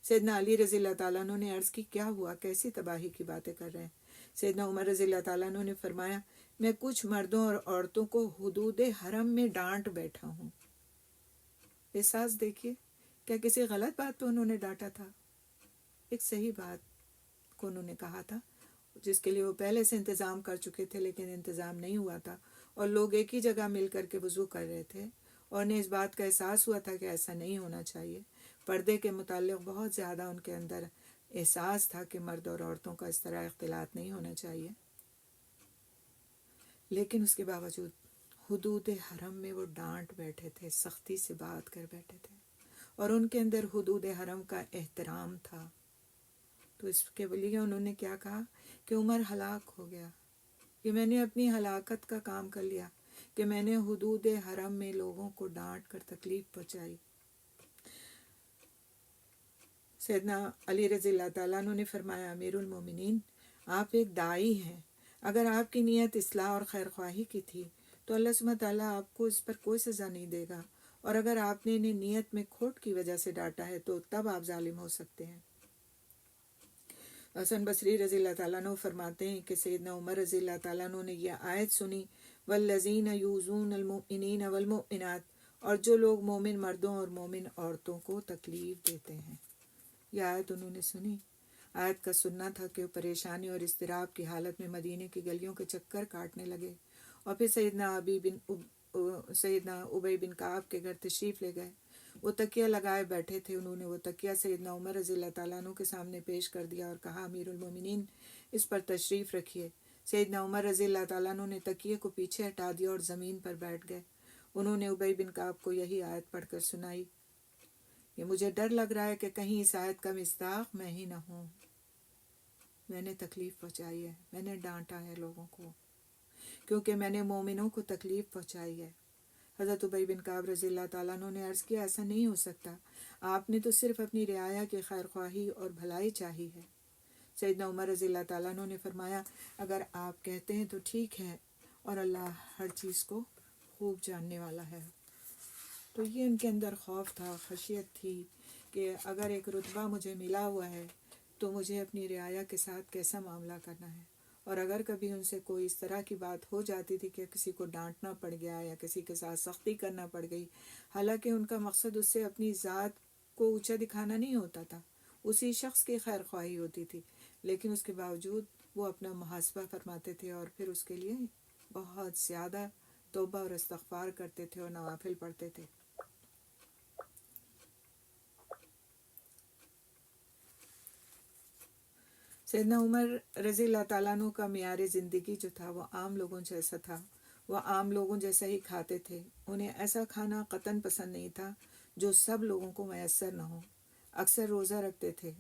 S3: سیدنا علی رضی اللہ تعالیٰ عنہ نے عرض کی کیا ہوا، کیسی تباہی کی باتیں کر رہے ہیں؟ سیدنا عمر رضی اللہ تعالیٰ عنہ نے فرمایا میں کچھ مردوں اور عورتوں کو حدود حرم میں ڈانٹ بیٹھا ہوں. احساس دیکھیے، کیا کسی غلط بات پہ انہوں نے ڈانٹا تھا؟ ایک صحیح بات کو انہوں نے کہا تھا جس کے لیے وہ پہلے سے انتظام کر چکے تھے لیکن انتظام نہیں ہوا تھا اور لوگ ایک ہی جگہ مل کر کے وضو کر رہے تھے اور انہیں اس بات کا احساس ہوا تھا کہ ایسا نہیں ہونا چاہیے. پردے کے متعلق بہت زیادہ ان کے اندر احساس تھا کہ مرد اور عورتوں کا اس طرح اختلاط نہیں ہونا چاہیے، لیکن اس کے باوجود حدود حرم میں وہ ڈانٹ بیٹھے تھے، سختی سے بات کر بیٹھے تھے اور ان کے اندر حدود حرم کا احترام تھا. تو اس کے لیے انہوں نے کیا کہا کہ عمر ہلاک ہو گیا، کہ میں نے اپنی ہلاکت کا کام کر لیا، کہ میں نے حدود حرم میں لوگوں کو ڈانٹ کر تکلیف پہنچائی. سیدنا علی رضی اللہ تعالیٰ عنہ نے فرمایا امیر المومنین آپ ایک داعی ہیں، اگر آپ کی نیت اصلاح اور خیر خواہی کی تھی تو اللہ سبحانہ تعالیٰ آپ کو اس پر کوئی سزا نہیں دے گا، اور اگر آپ نے انہیں نیت میں کھوٹ کی وجہ سے ڈانٹا ہے تو تب آپ ظالم ہو سکتے ہیں. حسن بصری رضی اللہ تعالیٰ عنہ فرماتے ہیں کہ سیدنا عمر رضی اللہ تعالیٰ عنہ نے یہ آیت سنی والذین یؤذون المؤمنین والمؤمنات، اور جو لوگ مومن مردوں اور مومن عورتوں کو تکلیف دیتے ہیں. یہ آیت انہوں نے سنی. آیت کا سننا تھا کہ وہ پریشانی اور اضطراب کی حالت میں مدینے کی گلیوں کے چکر کاٹنے لگے اور پھر سیدنا ابی بن کعب کے گھر تشریف لے گئے. وہ تکیہ لگائے بیٹھے تھے. انہوں نے وہ تکیہ سیدنا عمر رضی اللہ تعالیٰ عنہ کے سامنے پیش کر دیا اور کہا امیر المومنین اس پر تشریف رکھیے. سیدنا عمر رضی اللہ تعالیٰ عنہ نے تکیے کو پیچھے ہٹا دیا اور زمین پر بیٹھ گئے. انہوں نے ابی بن کعب کو یہی آیت پڑھ کر سنائی. یہ مجھے ڈر لگ رہا ہے کہ کہیں اس آیت کا مصداق میں ہی نہ ہوں. میں نے تکلیف پہنچائی ہے، میں نے ڈانٹا ہے لوگوں کو کیونکہ میں نے مومنوں کو تکلیف پہنچائی ہے. حضرت ابی بن کعب رضی اللہ تعالیٰ عنہ نے عرض کیا ایسا نہیں ہو سکتا، آپ نے تو صرف اپنی رعایا کی خیر خواہی اور بھلائی چاہی ہے. سیدنا عمر رضی اللہ تعالیٰ عنہ نے فرمایا اگر آپ کہتے ہیں تو ٹھیک ہے، اور اللہ ہر چیز کو خوب جاننے والا ہے. تو یہ ان کے اندر خوف تھا، خشیت تھی کہ اگر ایک رتبہ مجھے ملا ہوا ہے تو مجھے اپنی رعایا کے ساتھ کیسا معاملہ کرنا ہے. اور اگر کبھی ان سے کوئی اس طرح کی بات ہو جاتی تھی کہ کسی کو ڈانٹنا پڑ گیا یا کسی کے ساتھ سختی کرنا پڑ گئی، حالانکہ ان کا مقصد اس سے اپنی ذات کو اونچا دکھانا نہیں ہوتا تھا، اسی شخص کی خیر خواہی ہوتی تھی، لیکن اس کے باوجود وہ اپنا محاسبہ فرماتے تھے اور پھر اس کے لیے بہت زیادہ توبہ اور استغفار کرتے تھے اور نوافل پڑھتے تھے. سیدنا عمر رضی اللہ تعالیٰ عنہ کا معیار زندگی جو تھا وہ عام لوگوں جیسا تھا. وہ عام لوگوں جیسا ہی کھاتے تھے. انہیں ایسا کھانا قطعاً پسند نہیں تھا جو سب لوگوں کو میسر نہ ہو. اکثر روزہ رکھتے تھے.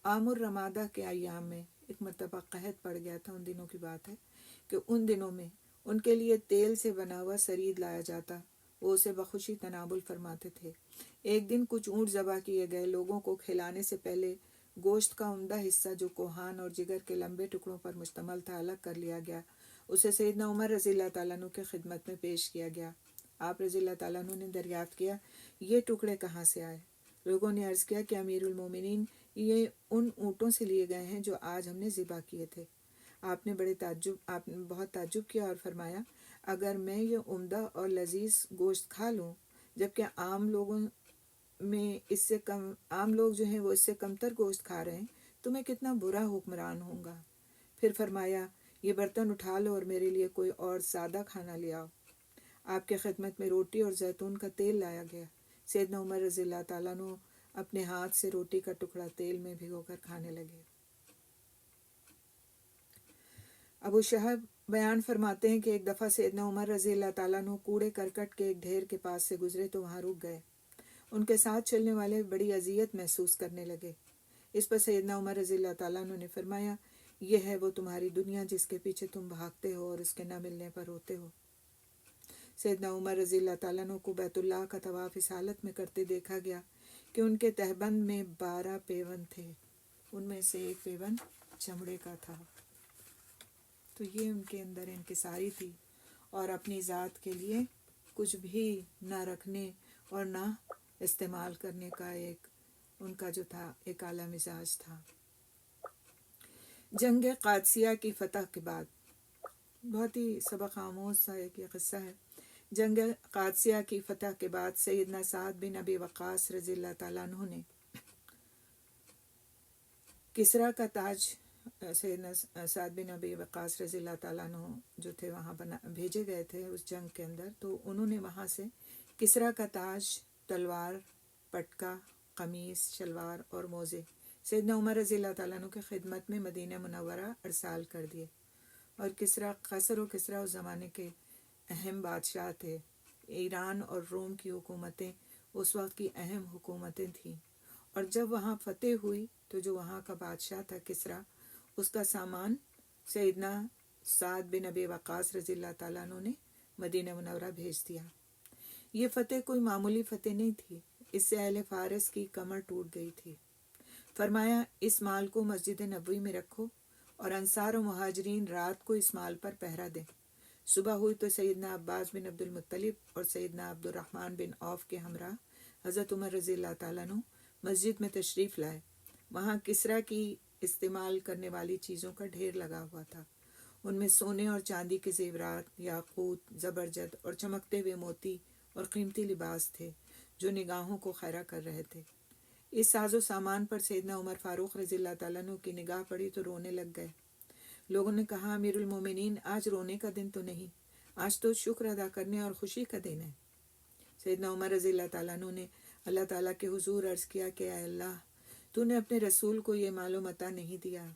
S3: عام الرمادہ کے ایام میں ایک مرتبہ قحط پڑ گیا تھا. ان دنوں کی بات ہے کہ ان دنوں میں ان کے لیے تیل سے بنا ہوا سرید لایا جاتا. وہ اسے بخوشی تناول فرماتے تھے. ایک دن کچھ اونٹ ذبح کیے گئے. لوگوں کو کھلانے سے پہلے گوشت کا عمدہ حصہ جو کوہان اور جگر کے لمبے ٹکڑوں پر مشتمل تھا الگ کر لیا گیا. اسے سیدنا عمر رضی اللہ تعالیٰ عنہ کی خدمت میں پیش کیا گیا. آپ رضی اللہ تعالیٰ عنہ نے دریافت کیا یہ ٹکڑے کہاں سے آئے؟ لوگوں نے عرض کیا کہ امیر المومنین یہ ان اونٹوں سے لیے گئے ہیں جو آج ہم نے ذبح کیے تھے. آپ نے بہت تعجب کیا اور فرمایا اگر میں یہ عمدہ اور لذیذ گوشت کھا لوں جبکہ عام لوگوں میں اس سے کم عام لوگ جو ہیں وہ اس سے کمتر گوشت کھا رہے ہیں تو میں کتنا برا حکمران ہوں گا۔ پھر فرمایا یہ برتن اٹھا لو اور میرے لیے کوئی اور سادہ کھانا لے آؤ۔ آپ کے خدمت میں روٹی اور زیتون کا تیل لایا گیا۔ سیدنا عمر رضی اللہ تعالیٰ عنہ اپنے ہاتھ سے روٹی کا ٹکڑا تیل میں بھگو کر کھانے لگے۔ ابو شہاب بیان فرماتے ہیں کہ ایک دفعہ سیدنا عمر رضی اللہ تعالیٰ عنہ کوڑے کرکٹ کے ایک ڈھیر کے پاس سے گزرے تو وہاں رک گئے۔ ان کے ساتھ چلنے والے بڑی اذیت محسوس کرنے لگے۔ اس پر سیدنا عمر رضی اللہ تعالیٰ عنہ نے فرمایا یہ ہے وہ تمہاری دنیا جس کے پیچھے تم بھاگتے ہو اور اس کے نہ ملنے پر روتے ہو۔ سیدنا عمر رضی اللہ تعالیٰ عنہ کو بیت اللہ کا طواف اس حالت میں کرتے دیکھا گیا کہ ان کے تہبند میں 12 پیوند تھے، ان میں سے ایک پیوند چمڑے کا تھا۔ تو یہ ان کے اندر انکساری تھی اور اپنی ذات کے لیے کچھ بھی نہ رکھنے اور نہ استعمال کرنے کا ایک ان کا جو تھا ایک اعلیٰ مزاج تھا۔ جنگ قادسیہ کی فتح کے بعد بہت ہی سبق آموز سا ایک یہ قصہ ہے۔ جنگ قادسیہ کی فتح کے بعد سیدنا سعد بن ابی وقاص رضی اللہ تعالیٰ عنہ نے کسریٰ کا تاج، سیدنا سعد بن ابی وقاص رضی اللہ تعالیٰ عنہ جو تھے وہاں بھیجے گئے تھے اس جنگ کے اندر، تو انہوں نے وہاں سے کسریٰ کا تاج، تلوار، پٹکا، قمیص، شلوار اور موزے سیدنا عمر رضی اللہ تعالیٰ عنہ کی خدمت میں مدینہ منورہ ارسال کر دیے۔ اور قیصر و کسریٰ اس زمانے کے اہم بادشاہ تھے۔ ایران اور روم کی حکومتیں اس وقت کی اہم حکومتیں تھیں، اور جب وہاں فتح ہوئی تو جو وہاں کا بادشاہ تھا کسریٰ، اس کا سامان سیدنا سعد بن ابی وقاص رضی اللہ تعالیٰ عنہ نے مدینہ منورہ بھیج دیا۔ یہ فتح کوئی معمولی فتح نہیں تھی، اس سے اہل فارس کی کمر ٹوٹ گئی تھی۔ فرمایا اس مال کو مسجد نبوی میں رکھو اور انصار و مہاجرین رات کو اس مال پر پہرا دیں۔ صبح ہوئی تو سیدنا عباس بن عبد المطلب اور سیدنا عبد الرحمن بن عوف کے ہمراہ حضرت عمر رضی اللہ تعالیٰ عنہ مسجد میں تشریف لائے۔ وہاں کسریٰ کی استعمال کرنے والی چیزوں کا ڈھیر لگا ہوا تھا۔ ان میں سونے اور چاندی کے زیورات، یاقوت، زبرجد اور چمکتے ہوئے موتی اور قیمتی لباس تھے جو نگاہوں کو خیرہ کر رہے تھے۔ اس ساز و سامان پر سیدنا عمر فاروق رضی اللہ تعالیٰ عنہ کی نگاہ پڑی تو رونے لگ گئے۔ لوگوں نے کہا امیر المومنین آج رونے کا دن تو نہیں، آج تو شکر ادا کرنے اور خوشی کا دن ہے۔ سیدنا عمر رضی اللہ تعالیٰ عنہ نے اللہ تعالیٰ کے حضور عرض کیا کہ اے اللہ، تو نے اپنے رسول کو یہ مال و متاع نہیں دیا،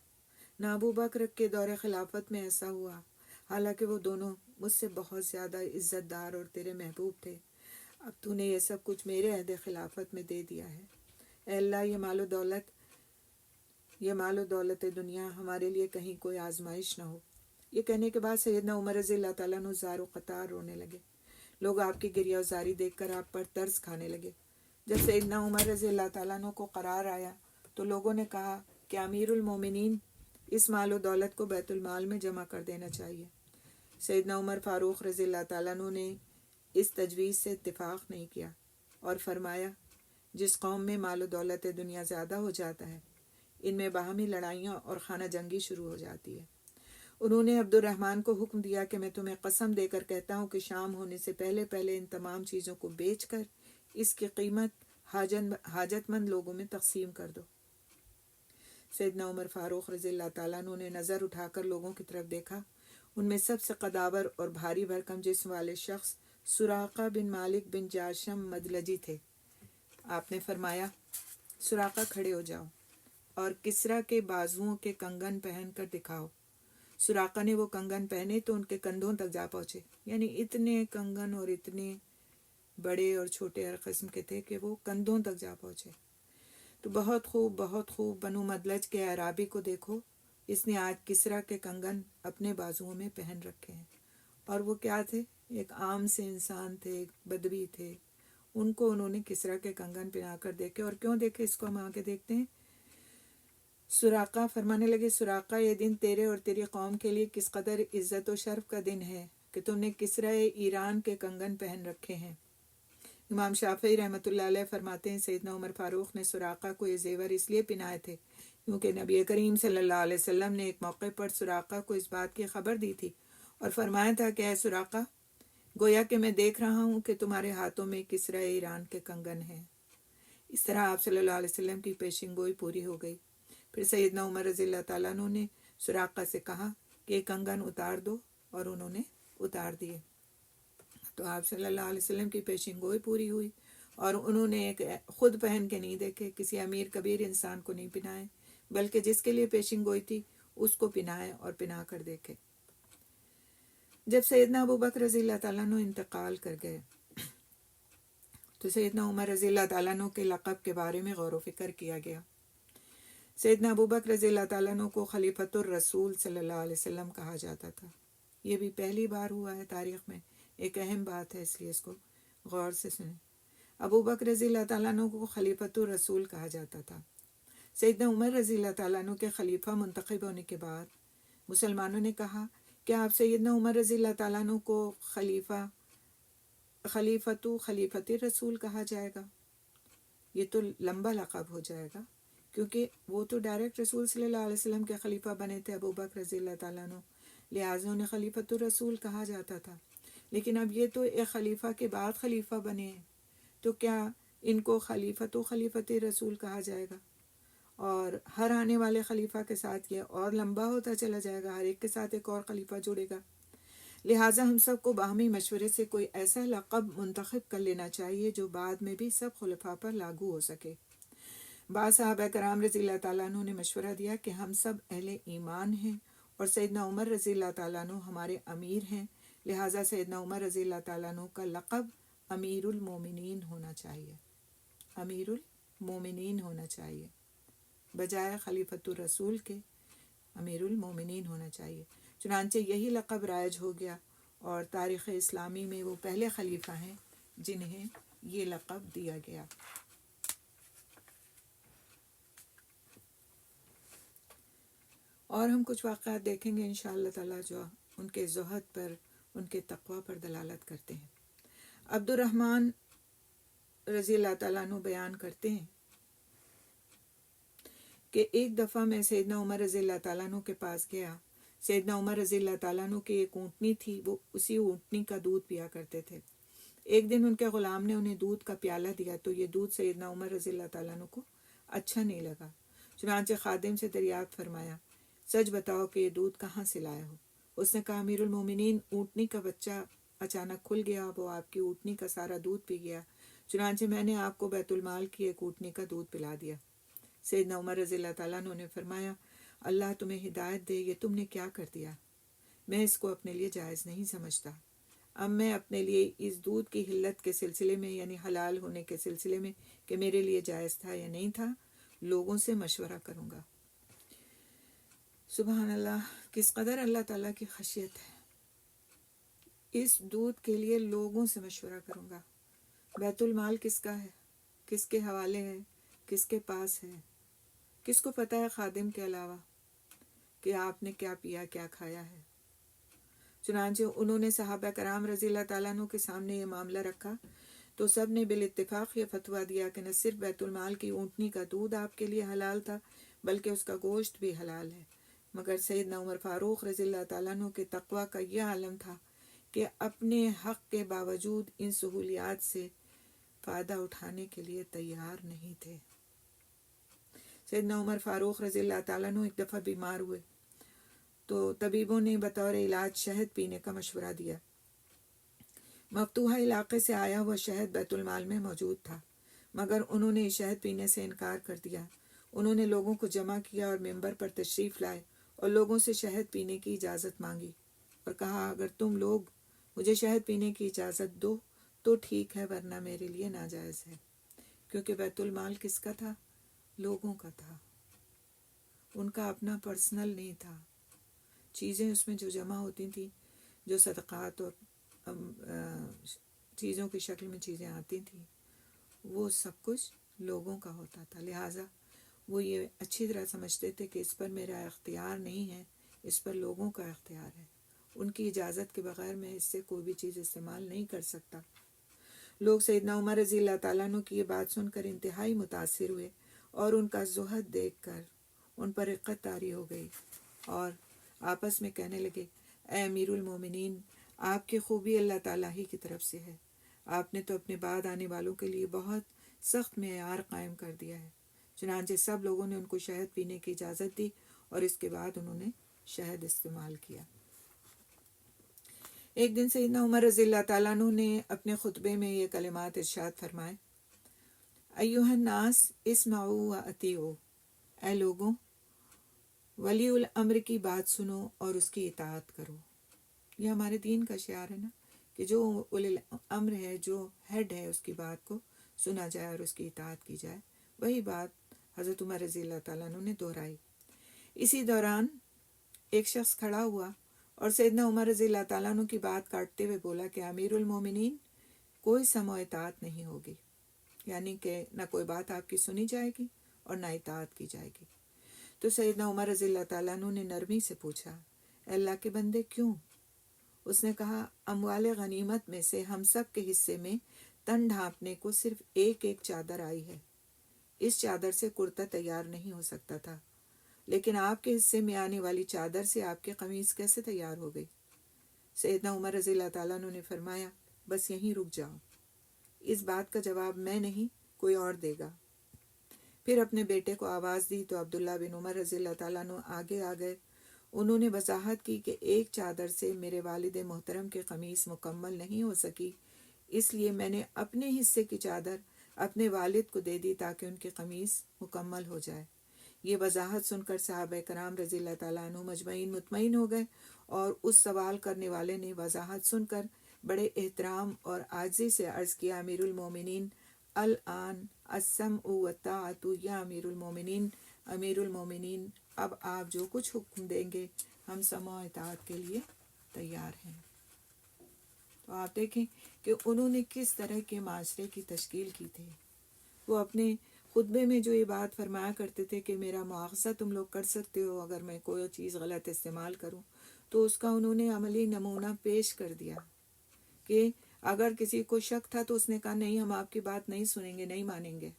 S3: نہ ابو بکر کے دور خلافت میں ایسا ہوا، حالانکہ وہ دونوں مجھ سے بہت زیادہ عزت دار اور تیرے محبوب تھے۔ اب تو نے یہ سب کچھ میرے عہد خلافت میں دے دیا ہے۔ اے اللہ یہ مال و دولت دنیا ہمارے لیے کہیں کوئی آزمائش نہ ہو۔ یہ کہنے کے بعد سیدنا عمر رضی اللہ تعالیٰ عنہ زار و قطار رونے لگے۔ لوگ آپ کی گریہ و زاری دیکھ کر آپ پر طرز کھانے لگے۔ جب سیدنا عمر رضی اللہ تعالیٰ عنہ کو قرار آیا تو لوگوں نے کہا کہ امیر المومنین اس مال و دولت کو بیت المال میں جمع کر دینا چاہیے۔ سیدنا عمر فاروق رضی اللہ تعالیٰ عنہ نے اس تجویز سے اتفاق نہیں کیا اور فرمایا جس قوم میں مال و دولت دنیا زیادہ ہو جاتا ہے ان میں باہمی لڑائیاں اور خانہ جنگی شروع ہو جاتی ہے۔ انہوں نے عبد الرحمن کو حکم دیا کہ میں تمہیں قسم دے کر کہتا ہوں کہ شام ہونے سے پہلے پہلے ان تمام چیزوں کو بیچ کر اس کی قیمت حاجت مند لوگوں میں تقسیم کر دو۔ سیدنا عمر فاروق رضی اللہ تعالیٰ عنہ نے نظر اٹھا کر لوگوں کی طرف دیکھا۔ ان میں سب سے قداور اور بھاری بھرکم جسم والے شخص سراقہ بن مالک بن جاشم مدلجی تھے۔ آپ نے فرمایا سراقہ کھڑے ہو جاؤ اور کسریٰ کے بازوؤں کے کنگن پہن کر دکھاؤ۔ سراقہ نے وہ کنگن پہنے تو ان کے کندھوں تک جا پہنچے، یعنی اتنے کنگن اور اتنے بڑے اور چھوٹے ہر قسم کے تھے کہ وہ کندھوں تک جا پہنچے۔ تو بہت خوب بنو مدلج کے اعرابی کو دیکھو، اس نے آج کسریٰ کے کنگن اپنے بازوؤں میں پہن رکھے ہیں۔ اور وہ کیا تھے؟ ایک عام سے انسان تھے، ایک بدوی تھے، ان کو انہوں نے کسریٰ کے کنگن پہنا کر دیکھے۔ اور کیوں دیکھے اس کو ہم آگے دیکھتے ہیں۔ سراقہ فرمانے لگے سراقہ یہ دن تیرے اور تیری قوم کے لیے کس قدر عزت و شرف کا دن ہے کہ تم نے کسریٰ ایران کے کنگن پہن رکھے ہیں۔ امام شافعی رحمۃ اللہ علیہ فرماتے ہیں سیدنا عمر فاروق نے سراقہ کو یہ زیور اس لیے پہنائے تھے کیونکہ نبی کریم صلی اللہ علیہ وسلم نے ایک موقع پر سراقہ کو اس بات کی خبر دی تھی اور فرمایا تھا کہ اے سراقہ، گویا کہ میں دیکھ رہا ہوں کہ تمہارے ہاتھوں میں کسریٰ ایران کے کنگن ہیں۔ اس طرح آپ صلی اللہ علیہ وسلم کی پیشن گوئی پوری ہو گئی۔ پھر سیدنا عمر رضی اللہ تعالیٰ عنہ نے سراقہ سے کہا کہ ایک کنگن اتار دو، اور انہوں نے اتار دیے۔ تو آپ صلی اللہ علیہ وسلم کی پیشن گوئی پوری ہوئی، اور انہوں نے ایک خود پہن کے نہیں دیکھے، کسی امیر کبیر انسان کو نہیں پہنائے، بلکہ جس کے لیے پیشن گوئی تھی اس کو پہنائے اور پہنا کر دیکھے۔ جب سیدنا ابو بکر رضی اللہ تعالیٰ عنہ انتقال کر گئے تو سیدنا عمر رضی اللہ تعالیٰ عنہ کے لقب کے بارے میں غور و فکر کیا گیا۔ سیدنا ابو بکر رضی اللہ تعالیٰ عنہ کو خلیفۃ الرسول صلی اللہ علیہ وسلم کہا جاتا تھا۔ یہ بھی پہلی بار ہوا ہے تاریخ میں، ایک اہم بات ہے، اس لیے اس کو غور سے سنیں۔ ابو بکر رضی اللہ تعالیٰ عنہ کو خلیفۃ الرسول کہا جاتا تھا۔ سیدنا عمر رضی اللہ تعالیٰ عنہ کے خلیفہ منتخب ہونے کے بعد مسلمانوں نے کہا کہ آپ سیدنا عمر رضی اللہ تعالیٰ عنہ کو خلیفۃ رسول کہا جائے گا؟ یہ تو لمبا لقب ہو جائے گا، کیونکہ وہ تو ڈائریکٹ رسول صلی اللہ علیہ وسلم کے خلیفہ بنے تھے ابو بکر رضی اللہ تعالیٰ عنہ، لہٰذا انہیں خلیفۃ الرسول کہا جاتا تھا۔ لیکن اب یہ تو ایک خلیفہ کے بعد خلیفہ بنے ہیں، تو کیا ان کو خلیفۃ رسول کہا جائے گا؟ اور ہر آنے والے خلیفہ کے ساتھ یہ اور لمبا ہوتا چلا جائے گا، ہر ایک کے ساتھ ایک اور خلیفہ جڑے گا۔ لہٰذا ہم سب کو باہمی مشورے سے کوئی ایسا لقب منتخب کر لینا چاہیے جو بعد میں بھی سب خلفاء پر لاگو ہو سکے۔ بعض صحابہ کرام رضی اللہ تعالیٰ عنہ نے مشورہ دیا کہ ہم سب اہل ایمان ہیں اور سیدنا عمر رضی اللہ تعالیٰ عنہ ہمارے امیر ہیں، لہٰذا سیدنا عمر رضی اللہ تعالیٰ عنہ کا لقب امیر المومنین ہونا چاہیے، امیر المومنین ہونا چاہیے، بجائے خلیفۃ الرسول کے امیر المومنین ہونا چاہیے۔ چنانچہ یہی لقب رائج ہو گیا، اور تاریخ اسلامی میں وہ پہلے خلیفہ ہیں جنہیں یہ لقب دیا گیا۔ اور ہم کچھ واقعات دیکھیں گے انشاءاللہ تعالیٰ جو ان کے زہد پر، ان کے تقوی پر دلالت کرتے ہیں۔ عبد الرحمن رضی اللہ تعالیٰ عنہ بیان کرتے ہیں کہ ایک دفعہ میں سیدنا عمر رضی اللہ تعالیٰ عنہ کے پاس گیا۔ سیدنا عمر رضی اللہ تعالیٰ عنہ کی ایک اونٹنی تھی، وہ اسی اونٹنی کا دودھ پیا کرتے تھے۔ ایک دن ان کے غلام نے انہیں دودھ کا پیالہ دیا تو یہ دودھ سیدنا عمر رضی اللہ تعالیٰ عنہ کو اچھا نہیں لگا۔ چنانچہ خادم سے دریافت فرمایا، سچ بتاؤ کہ یہ دودھ کہاں سے لائے ہو؟ اس نے کہا، امیر المومنین، اونٹنی کا بچہ اچانک کھل گیا، وہ آپ کی اونٹنی کا سارا دودھ پی گیا، چنانچہ میں نے آپ کو بیت المال کی ایک اونٹنی کا دودھ پلا دیا۔ سیدنا عمر رضی اللہ تعالیٰ عنہ نے فرمایا، اللہ تمہیں ہدایت دے، یہ تم نے کیا کر دیا؟ میں اس کو اپنے لیے جائز نہیں سمجھتا۔ اب میں اپنے لیے اس دودھ کی حلت کے سلسلے میں، یعنی حلال ہونے کے سلسلے میں کہ میرے لیے جائز تھا یا نہیں تھا، لوگوں سے مشورہ کروں گا۔ سبحان اللہ، کس قدر اللہ تعالیٰ کی خشیت ہے۔ اس دودھ کے لیے لوگوں سے مشورہ کروں گا۔ بیت المال کس کا ہے؟ کس کے حوالے ہے؟ کس کے پاس ہے؟ کس کو پتہ ہے خادم کے علاوہ کہ آپ نے کیا پیا، کیا کھایا ہے؟ چنانچہ انہوں نے صحابہ کرام رضی اللہ تعالیٰ عنہ کے سامنے یہ معاملہ رکھا تو سب نے بالاتفاق یہ فتویٰ دیا کہ نہ صرف بیت المال کی اونٹنی کا دودھ آپ کے لیے حلال تھا بلکہ اس کا گوشت بھی حلال ہے۔ مگر سیدنا عمر فاروق رضی اللہ تعالیٰ عنہ کے تقویٰ کا یہ عالم تھا کہ اپنے حق کے باوجود ان سہولیات سے فائدہ اٹھانے کے لیے تیار نہیں تھے۔ سیدنا عمر فاروق رضی اللہ تعالیٰ عنہ ایک دفعہ بیمار ہوئے تو طبیبوں نے بطور علاج شہد پینے کا مشورہ دیا۔ مفتوحہ علاقے سے آیا ہوا شہد بیت المال میں موجود تھا، مگر انہوں نے شہد پینے سے انکار کر دیا۔ انہوں نے لوگوں کو جمع کیا اور ممبر پر تشریف لائے اور لوگوں سے شہد پینے کی اجازت مانگی اور کہا، اگر تم لوگ مجھے شہد پینے کی اجازت دو تو ٹھیک ہے، ورنہ میرے لیے ناجائز ہے۔ کیونکہ بیت المال کس کا تھا؟ لوگوں کا تھا، ان کا اپنا پرسنل نہیں تھا۔ چیزیں اس میں جو جمع ہوتی تھیں، جو صدقات اور چیزوں کی شکل میں چیزیں آتی تھیں، وہ سب کچھ لوگوں کا ہوتا تھا۔ لہٰذا وہ یہ اچھی طرح سمجھتے تھے کہ اس پر میرا اختیار نہیں ہے، اس پر لوگوں کا اختیار ہے۔ ان کی اجازت کے بغیر میں اس سے کوئی بھی چیز استعمال نہیں کر سکتا۔ لوگ سیدنا عمر رضی اللہ تعالیٰ عنہ کی یہ بات سن کر انتہائی متاثر ہوئے اور ان کا زہد دیکھ کر ان پر رقت طاری ہو گئی اور آپس میں کہنے لگے، اے امیر المومنین، آپ کی خوبی اللہ تعالیٰ ہی کی طرف سے ہے۔ آپ نے تو اپنے بعد آنے والوں کے لیے بہت سخت معیار قائم کر دیا ہے۔ چنانچہ سب لوگوں نے ان کو شہد پینے کی اجازت دی اور اس کے بعد انہوں نے شہد استعمال کیا۔ ایک دن سیدنا عمر رضی اللہ تعالیٰ عنہ نے اپنے خطبے میں یہ کلمات ارشاد فرمائے، ایھا الناس اسمعوا واطیعوا، اے لوگوں ولی الامر کی بات سنو اور اس کی اطاعت کرو۔ یہ ہمارے دین کا شعار ہے نا، کہ جو ولی الامر ہے، جو ہیڈ ہے، اس کی بات کو سنا جائے اور اس کی اطاعت کی جائے۔ وہی بات حضرت عمر رضی اللہ تعالیٰ عنہ نے دہرائی۔ اسی دوران ایک شخص کھڑا ہوا اور سیدنا عمر رضی اللہ تعالیٰ عنہ کی بات کاٹتے ہوئے بولا کہ امیر المومنین، کوئی سمع و اطاعت نہیں ہوگی، یعنی کہ نہ کوئی بات آپ کی سنی جائے گی اور نہ اطاعت کی جائے گی۔ تو سیدنا عمر رضی اللہ تعالیٰ عنہ نے نرمی سے پوچھا، اے اللہ کے بندے کیوں؟ اس نے کہا، اموال غنیمت میں سے ہم سب کے حصے میں تن ڈھانپنے کو صرف ایک چادر آئی ہے، اس چادر سے کرتا تیار نہیں ہو سکتا تھا، لیکن آپ کے حصے میں آنے والی چادر سے آپ کی قمیص کیسے تیار ہو گئی؟ سیدنا عمر رضی اللہ تعالیٰ عنہ نے فرمایا، بس یہیں رک جاؤ، اس بات کا جواب میں نہیں کوئی اور دے گا۔ پھر اپنے بیٹے کو آواز دی تو عبداللہ بن عمر رضی اللہ تعالیٰ عنہ آگے آ گئے۔ انہوں نے وضاحت کی کہ ایک چادر سے میرے والد محترم کی قمیص مکمل نہیں ہو سکی، اس لیے میں نے اپنے حصے کی چادر اپنے والد کو دے دی تاکہ ان کی قمیص مکمل ہو جائے۔ یہ وضاحت سن کر صحابہ کرام رضی اللہ تعالیٰ عنہ مجمعین مطمئن ہو گئے، اور اس سوال کرنے والے نے وضاحت سن کر بڑے احترام اور عاجزی سے عرض کیا، امیر المومنین الآن السمع والطاعۃ، یا امیر المومنین، امیر المومنین اب آپ جو کچھ حکم دیں گے ہم سمع و اطاعت کے لیے تیار ہیں۔ تو آپ دیکھیں کہ انہوں نے کس طرح کے معاشرے کی تشکیل کی تھی۔ وہ اپنے خطبے میں جو یہ بات فرمایا کرتے تھے کہ میرا مواخذہ تم لوگ کر سکتے ہو اگر میں کوئی چیز غلط استعمال کروں، تو اس کا انہوں نے عملی نمونہ پیش کر دیا کہ اگر کسی کو شک تھا تو اس نے کہا نہیں، ہم آپ کی بات نہیں سنیں گے، نہیں مانیں گے۔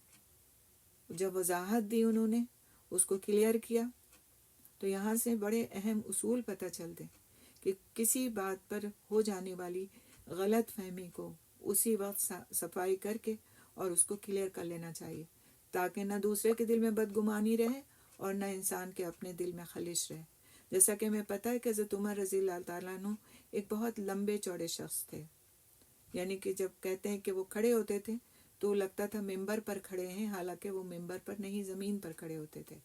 S3: جب وضاحت دی انہوں نے، اس کو کلیئر کیا، تو یہاں سے بڑے اہم اصول پتہ چلتے کہ کسی بات پر ہو جانے والی غلط فہمی کو اسی وقت صفائی کر کے اور اس کو کلیئر کر لینا چاہیے، تاکہ نہ دوسرے کے دل میں بدگمانی رہے اور نہ انسان کے اپنے دل میں خلش رہے۔ جیسا کہ ہمیں پتہ ہے کہ حضرت عمر رضی اللہ تعالیٰ عنہ ایک بہت لمبے چوڑے شخص تھے، یعنی کہ جب کہتے ہیں کہ وہ کھڑے ہوتے تھے تو لگتا تھا ممبر پر کھڑے ہیں، حالانکہ وہ ممبر پر نہیں، زمین پر کھڑے ہوتے تھے،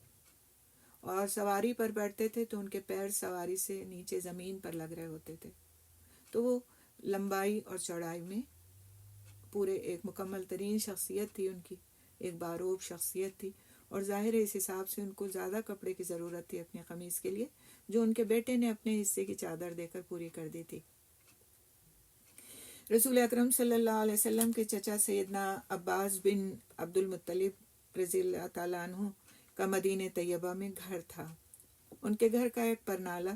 S3: اور سواری پر بیٹھتے تھے تو ان کے پیر سواری سے نیچے زمین پر لگ رہے ہوتے تھے۔ تو وہ لمبائی اور چوڑائی میں پورے ایک مکمل ترین شخصیت تھی، ان کی ایک باروب شخصیت تھی، اور ظاہر ہے اس حساب سے ان کو زیادہ کپڑے کی ضرورت تھی اپنی قمیص کے لیے، جو ان کے بیٹے نے اپنے حصے کی چادر دے کر پوری کر دی تھی۔ رسول اکرم صلی اللہ علیہ وسلم کے چچا سیدنا عباس بن عبد المطلب رضی اللہ تعالیٰ عنہ کا مدینہ طیبہ میں گھر تھا۔ ان کے گھر کا ایک پرنالہ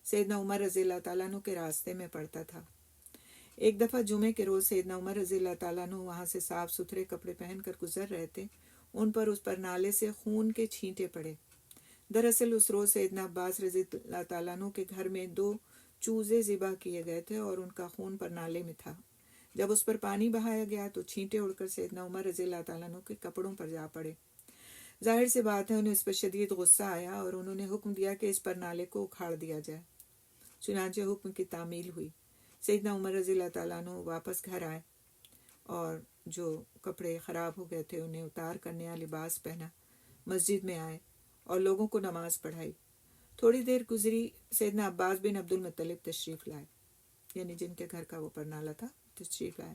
S3: سیدنا عمر رضی اللہ تعالیٰ عنہ کے راستے میں پڑتا تھا۔ ایک دفعہ جمعے کے روز سیدنا عمر رضی اللہ تعالیٰ عنہ وہاں سے صاف ستھرے کپڑے پہن کر گزر رہے تھے، ان پر اس پرنالے سے خون کے چھینٹے پڑے۔ دراصل اس روز سیدنا عباس رضی اللہ تعالیٰ عنہ کے گھر میں 2 چوزے ذبح کیے گئے تھے اور ان کا خون پرنالے میں تھا۔ جب اس پر پانی بہایا گیا تو چھینٹے اڑ کر سیدنا عمر رضی اللہ تعالیٰ عنہ کے کپڑوں پر جا پڑے۔ ظاہر سی بات ہے انہیں اس پر شدید غصہ آیا اور انہوں نے حکم دیا کہ اس پرنالے کو اکھاڑ دیا جائے۔ چنانچہ حکم کی تعمیل ہوئی۔ سیدنا عمر رضی اللہ تعالیٰ عنہ واپس گھر آئے اور جو کپڑے خراب ہو گئے تھے انہیں اتار کر نیا لباس پہنا، مسجد میں آئے اور لوگوں کو نماز پڑھائی۔ تھوڑی دیر گزری، سیدنا عباس بن عبد المطلب تشریف لائے، یعنی جن کے گھر کا وہ پرنالہ تھا، تشریف لائے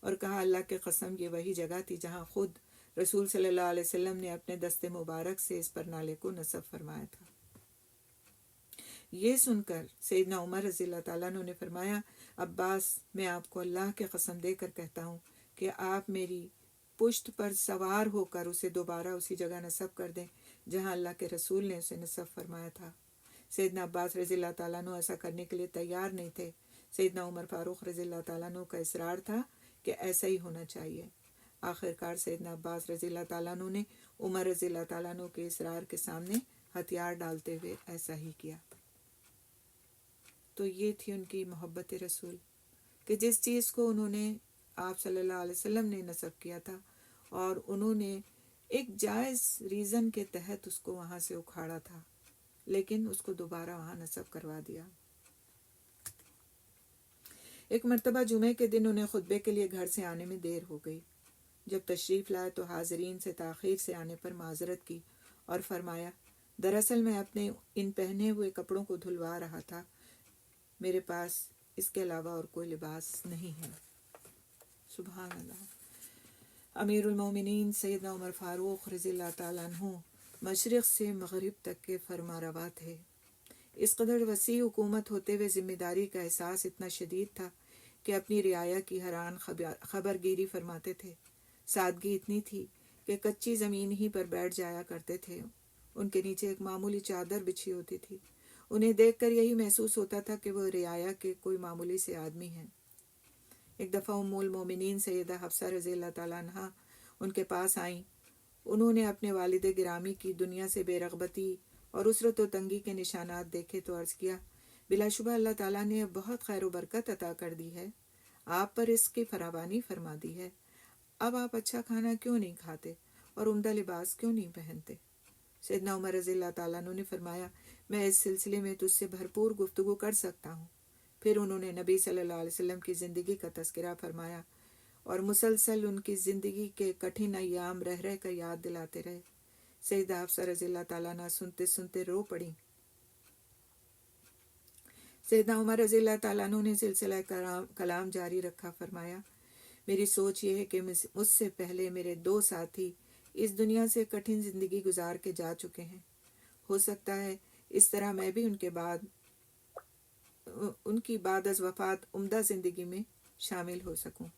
S3: اور کہا، اللہ کے قسم یہ وہی جگہ تھی جہاں خود رسول صلی اللہ علیہ وسلم نے اپنے دست مبارک سے اس پرنالے کو نصب فرمایا تھا۔ یہ سن کر سیدنا عمر رضی اللہ تعالیٰ عنہ نے فرمایا، عباس، میں آپ کو اللہ کے قسم دے کر کہتا ہوں کہ آپ میری پشت پر سوار ہو کر اسے دوبارہ اسی جگہ نصب کر دیں جہاں اللہ کے رسول نے اسے نصب فرمایا تھا۔ سیدنا عباس رضی اللہ تعالیٰ عنہ ایسا کرنے کے لیے تیار نہیں تھے۔ سیدنا عمر فاروق رضی اللہ تعالیٰ عنہ کا اصرار تھا کہ ایسا ہی ہونا چاہیے۔ آخرکار سیدنا عباس رضی اللہ تعالیٰ عنہ نے عمر رضی اللہ تعالیٰ عنہ کے اصرار کے سامنے ہتھیار ڈالتے ہوئے ایسا ہی کیا۔ تو یہ تھی ان کی محبت رسول، کہ جس چیز کو انہوں نے آپ صلی اللہ علیہ وسلم نے نصب کیا تھا اور انہوں نے ایک جائز ریزن کے تحت اس کو وہاں سے اکھاڑا تھا، لیکن اس کو دوبارہ وہاں نصب کروا دیا۔ ایک مرتبہ جمعے کے دن انہیں خطبے کے لیے گھر سے آنے میں دیر ہو گئی۔ جب تشریف لائے تو حاضرین سے تاخیر سے آنے پر معذرت کی اور فرمایا، دراصل میں اپنے ان پہنے ہوئے کپڑوں کو دھلوا رہا تھا، میرے پاس اس کے علاوہ اور کوئی لباس نہیں ہے۔ سبحان اللہ۔ امیر المومنین سیدنا عمر فاروق رضی اللہ تعالیٰ عنہ مشرق سے مغرب تک کے فرما روا تھے۔ اس قدر وسیع حکومت ہوتے ہوئے ذمہ داری کا احساس اتنا شدید تھا کہ اپنی رعایا کی حیران خبر گیری فرماتے تھے۔ سادگی اتنی تھی کہ کچی زمین ہی پر بیٹھ جایا کرتے تھے۔ ان کے نیچے ایک معمولی چادر بچھی ہوتی تھی۔ انہیں دیکھ کر یہی محسوس ہوتا تھا کہ وہ رعایا کے کوئی معمولی سے آدمی ہیں۔ ایک دفعہ ام المومنین سیدہ حفصہ رضی اللہ تعالیٰ عنہ ان کے پاس آئیں۔ انہوں نے اپنے والد گرامی کی دنیا سے بے رغبتی اور اسرت و تنگی کے نشانات دیکھے تو عرض کیا، بلا شبہ اللہ تعالیٰ نے اب بہت خیر و برکت عطا کر دی ہے، آپ پر رزق کی فراوانی فرما دی ہے، اب آپ اچھا کھانا کیوں نہیں کھاتے اور عمدہ لباس کیوں نہیں پہنتے؟ سیدنا عمر رضی اللہ تعالیٰ عنہ نے فرمایا، میں اس سلسلے میں تجھ سے بھرپور گفتگو کر سکتا ہوں۔ پھر انہوں نے نبی صلی اللہ علیہ وسلم کی زندگی کا تذکرہ فرمایا اور مسلسل ان کی زندگی کے کٹھن ایام رہ رہ کر یاد دلاتے رہے۔ سیدہ حفصہ رضی اللہ تعالیٰ عنہ سنتے سنتے رو پڑیں۔ سیدنا عمر رضی اللہ تعالیٰ عنہ نے سلسلہ کلام جاری رکھا، فرمایا، میری سوچ یہ ہے کہ مجھ سے پہلے میرے 2 ساتھی اس دنیا سے کٹھن زندگی گزار کے جا چکے ہیں، ہو سکتا ہے اس طرح میں بھی ان کی بعد از وفات عمدہ زندگی میں شامل ہو سکوں،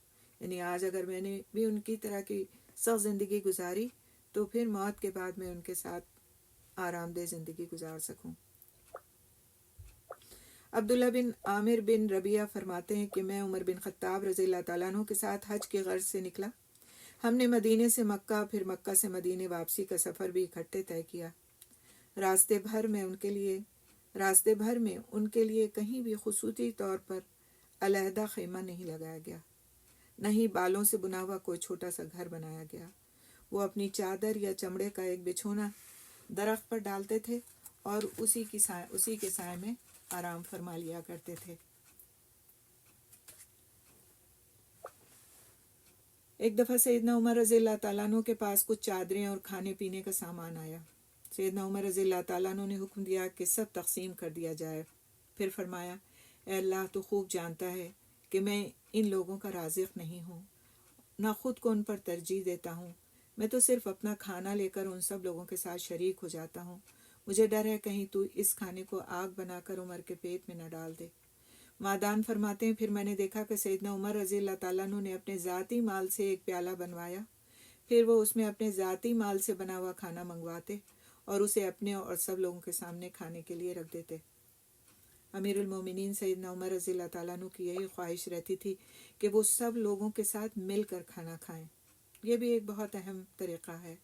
S3: یعنی آج اگر میں نے بھی ان کی طرح کی سخت زندگی گزاری تو پھر موت کے بعد میں ان کے ساتھ آرام دہ زندگی گزار سکوں۔ عبداللہ بن عامر بن ربیعہ فرماتے ہیں کہ میں عمر بن خطاب رضی اللہ تعالیٰ عنہ کے ساتھ حج کی غرض سے نکلا۔ ہم نے مدینے سے مکہ پھر مکہ سے مدینے واپسی کا سفر بھی اکٹھے طے کیا۔ راستے بھر میں ان کے لیے کہیں بھی خصوصی طور پر علیحدہ خیمہ نہیں لگایا گیا، نہ ہی بالوں سے بنا ہوا کوئی چھوٹا سا گھر بنایا گیا۔ وہ اپنی چادر یا چمڑے کا ایک بچھونا درخت پر ڈالتے تھے اور اسی کے سائے میں آرام فرما لیا کرتے تھے۔ ایک دفعہ سیدنا عمر رضی اللہ تعالیٰ عنہ کے پاس کچھ چادریں اور کھانے پینے کا سامان آیا۔ سیدنا عمر رضی اللہ تعالیٰ عنہ نے حکم دیا کہ سب تقسیم کر دیا جائے۔ پھر فرمایا، اے اللہ تو خوب جانتا ہے کہ میں ان لوگوں کا رازق نہیں ہوں، نہ خود کو ان پر ترجیح دیتا ہوں، میں تو صرف اپنا کھانا لے کر ان سب لوگوں کے ساتھ شریک ہو جاتا ہوں، مجھے ڈر ہے کہیں تو اس کھانے کو آگ بنا کر عمر کے پیٹ میں نہ ڈال دے۔ مادان فرماتے ہیں، پھر میں نے دیکھا کہ سیدنا عمر رضی اللہ تعالیٰ عنہ نے اپنے ذاتی مال سے ایک پیالہ بنوایا، پھر وہ اس میں اپنے ذاتی مال سے بنا ہوا کھانا منگواتے اور اسے اپنے اور سب لوگوں کے سامنے کھانے کے لیے رکھ دیتے۔ امیر المومنین سیدنا عمر رضی اللہ تعالیٰ عنہ کی یہی خواہش رہتی تھی کہ وہ سب لوگوں کے ساتھ مل کر کھانا کھائیں۔ یہ بھی ایک بہت اہم طریقہ ہے،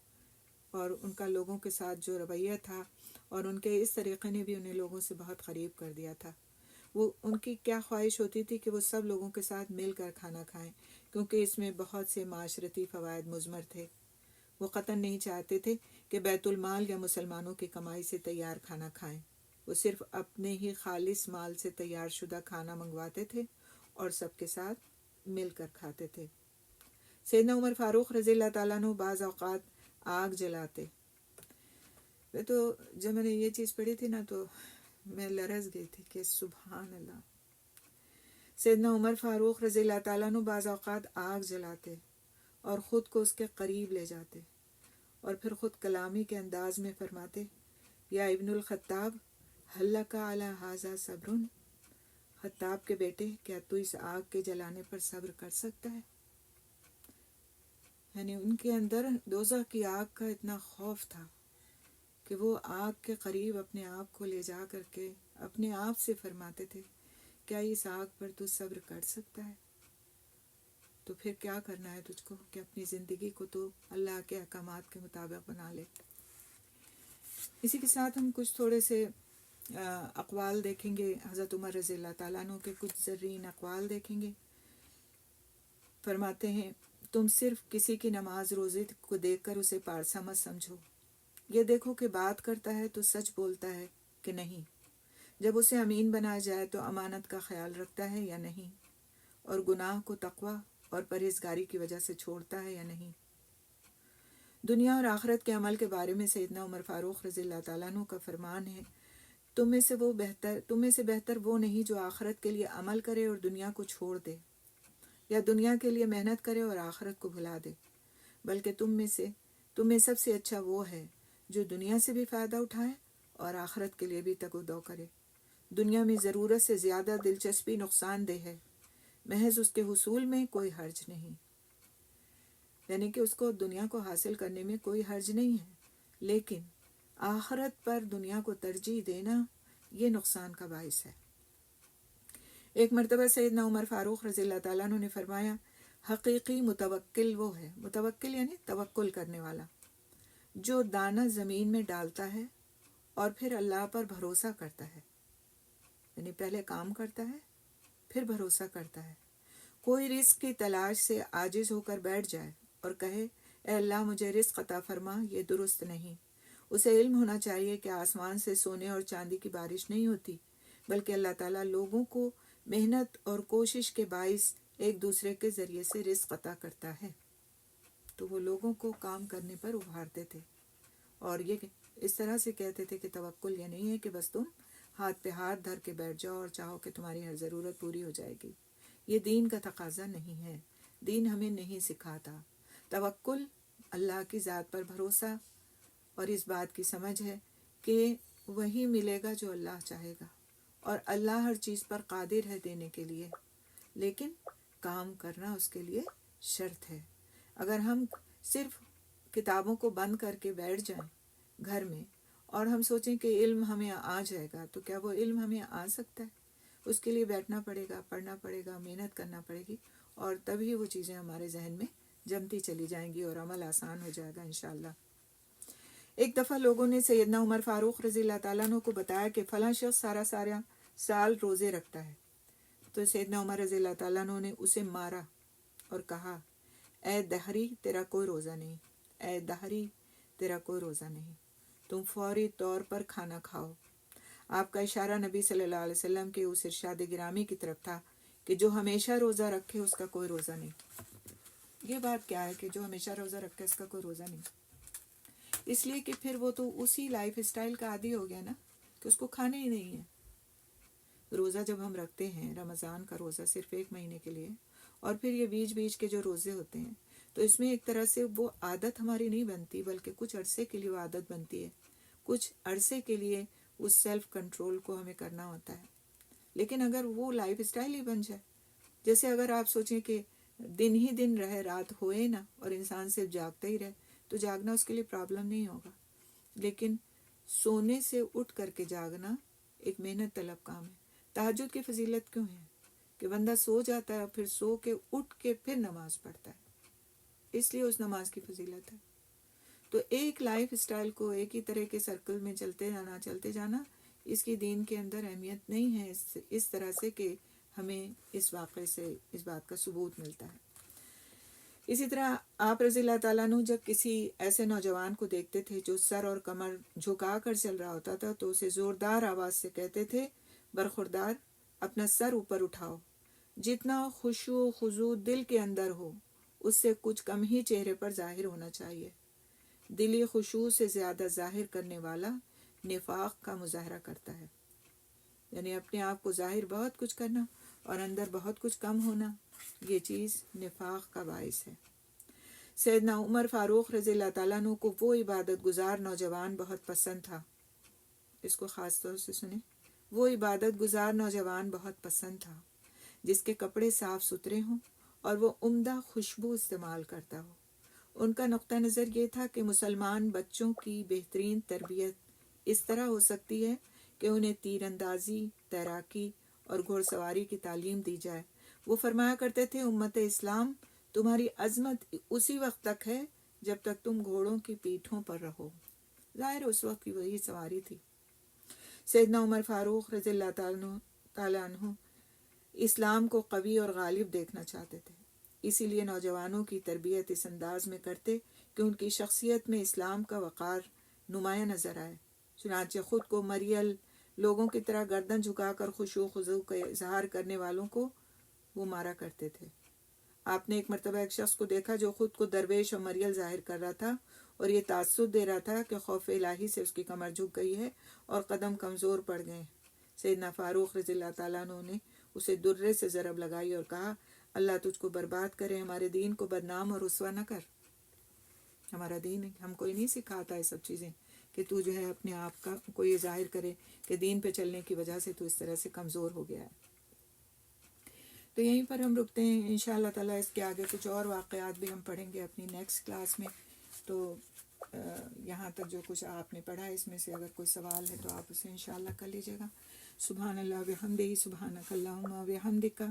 S3: اور ان کا لوگوں کے ساتھ جو رویہ تھا اور ان کے اس طریقے نے بھی انہیں لوگوں سے بہت قریب کر دیا تھا۔ وہ ان کی کیا خواہش ہوتی تھی کہ وہ سب لوگوں کے ساتھ مل کر کھانا کھائیں، کیونکہ اس میں بہت سے معاشرتی فوائد مضمر تھے۔ وہ قطعاً نہیں چاہتے تھے کہ بیت المال یا مسلمانوں کی کمائی سے تیار کھانا کھائیں، وہ صرف اپنے ہی خالص مال سے تیار شدہ کھانا منگواتے تھے اور سب کے ساتھ مل کر کھاتے تھے۔ سیدنا عمر فاروق رضی اللہ تعالیٰ عنہ بعض اوقات آگ جلاتے۔ تو جب میں نے یہ چیز پڑھی تھی نا تو میں لرز گئی تھی کہ سبحان اللہ، سیدنا عمر فاروق رضی اللہ تعالیٰ عنہ بعض اوقات آگ جلاتے اور خود کو اس کے قریب لے جاتے اور پھر خود کلامی کے انداز میں فرماتے، یا ابن الخطاب هل لک علی ھذا صبر، خطاب کے بیٹے کیا تو اس آگ کے جلانے پر صبر کر سکتا ہے؟ یعنی ان کے اندر دوزخ کی آگ کا اتنا خوف تھا کہ وہ آگ کے قریب اپنے آپ کو لے جا کر کے اپنے آپ سے فرماتے تھے، کیا اس آگ پر تو صبر کر سکتا ہے؟ تو پھر کیا کرنا ہے تجھ کو کہ اپنی زندگی کو تو اللہ کے احکامات کے مطابق بنا لے۔ اسی کے ساتھ ہم کچھ تھوڑے سے اقوال دیکھیں گے، حضرت عمر رضی اللہ تعالیٰ عنہ کے کچھ زرین اقوال دیکھیں گے۔ فرماتے ہیں تم صرف کسی کی نماز روزے کو دیکھ کر اسے پارسا مت سمجھو، یہ دیکھو کہ بات کرتا ہے تو سچ بولتا ہے کہ نہیں، جب اسے امین بنایا جائے تو امانت کا خیال رکھتا ہے یا نہیں، اور گناہ کو تقوی اور پرہیزگاری کی وجہ سے چھوڑتا ہے یا نہیں۔ دنیا اور آخرت کے عمل کے بارے میں سیدنا عمر فاروق رضی اللہ تعالیٰ عنہ کا فرمان ہے، تم میں سے بہتر وہ نہیں جو آخرت کے لیے عمل کرے اور دنیا کو چھوڑ دے، یا دنیا کے لیے محنت کرے اور آخرت کو بھلا دے، بلکہ تم میں سب سے اچھا وہ ہے جو دنیا سے بھی فائدہ اٹھائے اور آخرت کے لیے بھی تگ و دو کرے۔ دنیا میں ضرورت سے زیادہ دلچسپی نقصان دہ ہے، محض اس کے حصول میں کوئی حرج نہیں، یعنی کہ اس کو دنیا کو حاصل کرنے میں کوئی حرج نہیں ہے، لیکن آخرت پر دنیا کو ترجیح دینا یہ نقصان کا باعث ہے۔ ایک مرتبہ سیدنا عمر فاروق رضی اللہ تعالیٰ عنہ نے فرمایا، حقیقی متوکل وہ ہے، متوکل یعنی توکل کرنے والا، جو دانہ زمین میں ڈالتا ہے اور پھر اللہ پر بھروسہ کرتا ہے، یعنی پہلے کام کرتا ہے پھر بھروسہ کرتا ہے۔ کوئی رزق کی تلاش سے عاجز ہو کر بیٹھ جائے اور کہے اے اللہ مجھے رزق عطا فرما، یہ درست نہیں۔ اسے علم ہونا چاہیے کہ آسمان سے سونے اور چاندی کی بارش نہیں ہوتی، بلکہ اللہ تعالیٰ لوگوں کو محنت اور کوشش کے باعث ایک دوسرے کے ذریعے سے رزق عطا کرتا ہے۔ تو وہ لوگوں کو کام کرنے پر ابھارتے تھے اور یہ اس طرح سے کہتے تھے کہ توکل یہ نہیں ہے کہ بس تم ہاتھ پہ ہاتھ دھر کے بیٹھ جاؤ اور چاہو کہ تمہاری ہر ضرورت پوری ہو جائے گی۔ یہ دین کا تقاضا نہیں ہے، دین ہمیں نہیں سکھاتا۔ توکل اللہ کی ذات پر بھروسہ اور اس بات کی سمجھ ہے کہ وہی ملے گا جو اللہ چاہے گا، اور اللہ ہر چیز پر قادر ہے دینے کے لیے، لیکن کام کرنا اس کے لیے شرط ہے۔ اگر ہم صرف کتابوں کو بند کر کے بیٹھ جائیں گھر میں اور ہم سوچیں کہ علم ہمیں آ جائے گا، تو کیا وہ علم ہمیں آ سکتا ہے؟ اس کے لیے بیٹھنا پڑے گا، پڑھنا پڑے گا، محنت کرنا پڑے گی، اور تبھی وہ چیزیں ہمارے ذہن میں جمتی چلی جائیں گی اور عمل آسان ہو جائے گا انشاءاللہ۔ ایک دفعہ لوگوں نے سیدنا عمر فاروق رضی اللہ تعالیٰ عنہ کو بتایا کہ فلاں شخص سارا سال روزے رکھتا ہے، تو سیدنا عمر رضی اللہ تعالیٰ عنہ نے اسے مارا اور کہا اے دہری تیرا کوئی روزہ نہیں، اے دہری تیرا کوئی روزہ نہیں، تم فوری طور پر کھانا کھاؤ۔ آپ کا اشارہ نبی صلی اللہ علیہ وسلم کے اس ارشاد گرامی کی طرف تھا کہ جو ہمیشہ روزہ رکھے اس کا کوئی روزہ نہیں۔ یہ بات کیا ہے کہ جو ہمیشہ روزہ رکھے اس کا کوئی روزہ نہیں؟ اس لیے کہ پھر وہ تو اسی لائف اسٹائل کا عادی ہو گیا نا کہ اس کو کھانے ہی نہیں ہے۔ روزہ جب ہم رکھتے ہیں، رمضان کا روزہ صرف 1 مہینے کے لیے، اور پھر یہ بیچ کے جو روزے ہوتے ہیں، تو اس میں ایک طرح سے وہ عادت ہماری نہیں بنتی، بلکہ کچھ عرصے کے لیے وہ عادت بنتی ہے، کچھ عرصے کے لیے اس سیلف کنٹرول کو ہمیں کرنا ہوتا ہے۔ لیکن اگر وہ لائف اسٹائل ہی بن جائے، جیسے اگر آپ سوچیں کہ دن ہی دن رہے رات ہوئے نا، اور انسان صرف جاگتا ہی رہے، تو جاگنا اس کے لیے پرابلم نہیں ہوگا، لیکن سونے سے اٹھ کر کے جاگنا ایک محنت طلب کام ہے۔ تہجد کی فضیلت کیوں ہے کہ بندہ سو جاتا ہے، پھر سو کے اٹھ کے پھر نماز پڑھتا ہے، اس لیے اس نماز کی فضیلت ہے۔ تو ایک لائف اسٹائل کو ایک ہی طرح کے سرکل میں چلتے جانا اس کی دین کے اندر اہمیت نہیں ہے، اس طرح سے کہ ہمیں اس واقعے سے اس بات کا ثبوت ملتا ہے۔ اسی طرح آپ رضی اللہ تعالیٰ عنہ جب کسی ایسے نوجوان کو دیکھتے تھے جو سر اور کمر جھکا کر چل رہا ہوتا تھا، تو اسے زوردار آواز سے کہتے تھے برخوردار اپنا سر اوپر اٹھاؤ، جتنا خشوع و خضوع دل کے اندر ہو اس سے کچھ کم ہی چہرے پر ظاہر ہونا چاہیے۔ دلی خشوع سے زیادہ ظاہر کرنے والا نفاق کا مظاہرہ کرتا ہے، یعنی اپنے آپ کو ظاہر بہت کچھ کرنا اور اندر بہت کچھ کم ہونا، یہ چیز نفاق کا باعث ہے۔ سیدنا عمر فاروق رضی اللہ تعالیٰ عنہ کو وہ عبادت گزار نوجوان بہت پسند تھا، اس کو خاص طور سے سنیں، وہ عبادت گزار نوجوان بہت پسند تھا جس کے کپڑے صاف ستھرے ہوں اور وہ عمدہ خوشبو استعمال کرتا ہو۔ ان کا نقطہ نظر یہ تھا کہ مسلمان بچوں کی بہترین تربیت اس طرح ہو سکتی ہے کہ انہیں تیر اندازی، تیراکی اور گھوڑ سواری کی تعلیم دی جائے۔ وہ فرمایا کرتے تھے امت اسلام تمہاری عظمت اسی وقت تک ہے جب تک تم گھوڑوں کی پیٹھوں پر رہو۔ ظاہر اس وقت کی وہی سواری تھی۔ سیدنا عمر فاروق رضی اللہ تعالیٰ عنہ اسلام کو قوی اور غالب دیکھنا چاہتے تھے، اسی لیے نوجوانوں کی تربیت اس انداز میں کرتے کہ ان کی شخصیت میں اسلام کا وقار نمایاں نظر آئے۔ چنانچہ خود کو مریل لوگوں کی طرح گردن جھکا کر خشوع و خضوع کا اظہار کرنے والوں کو وہ مارا کرتے تھے۔ آپ نے ایک مرتبہ ایک شخص کو دیکھا جو خود کو درویش اور مریل ظاہر کر رہا تھا اور یہ تاثر دے رہا تھا کہ خوف الہی سے اس کی کمر جھک گئی ہے اور قدم کمزور پڑ گئے۔ سیدنا فاروق رضی اللہ تعالیٰ عنہ نے اسے درے سے ضرب لگائی اور کہا، اللہ تجھ کو برباد کرے، ہمارے دین کو بدنام اور رسوا نہ کر۔ ہمارا دین ہم کو نہیں سکھاتا یہ سب چیزیں کہ تو جو ہے اپنے آپ کا کو یہ ظاہر کرے کہ دین پہ چلنے کی وجہ سے تو اس طرح سے کمزور ہو گیا ہے۔ تو یہیں پر ہم رکتے ہیں، انشاءاللہ تعالیٰ اس کے آگے کچھ اور واقعات بھی ہم پڑھیں گے اپنی نیکسٹ کلاس میں۔ تو یہاں تک جو کچھ آپ نے پڑھا اس میں سے اگر کوئی سوال ہے تو آپ اسے انشاءاللہ کر لیجیے گا۔ سبحان اللہ بحمدہ، سبحانک اللہم وبحمدک،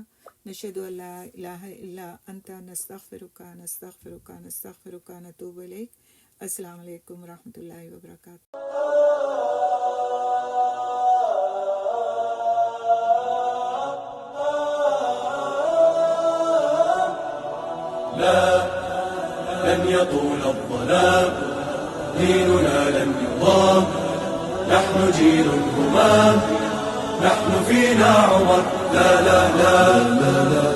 S3: نشہد ان لا الہ الا انت، نستغفرک نستغفرک نستغفرک نتوب الیک۔ السلام علیکم ورحمۃ اللہ وبرکاتہ۔
S1: لا لن يطول الظلام، ديننا لن يضام، نحن جيل همام، نحن فينا عمر، لا لا لا لا لا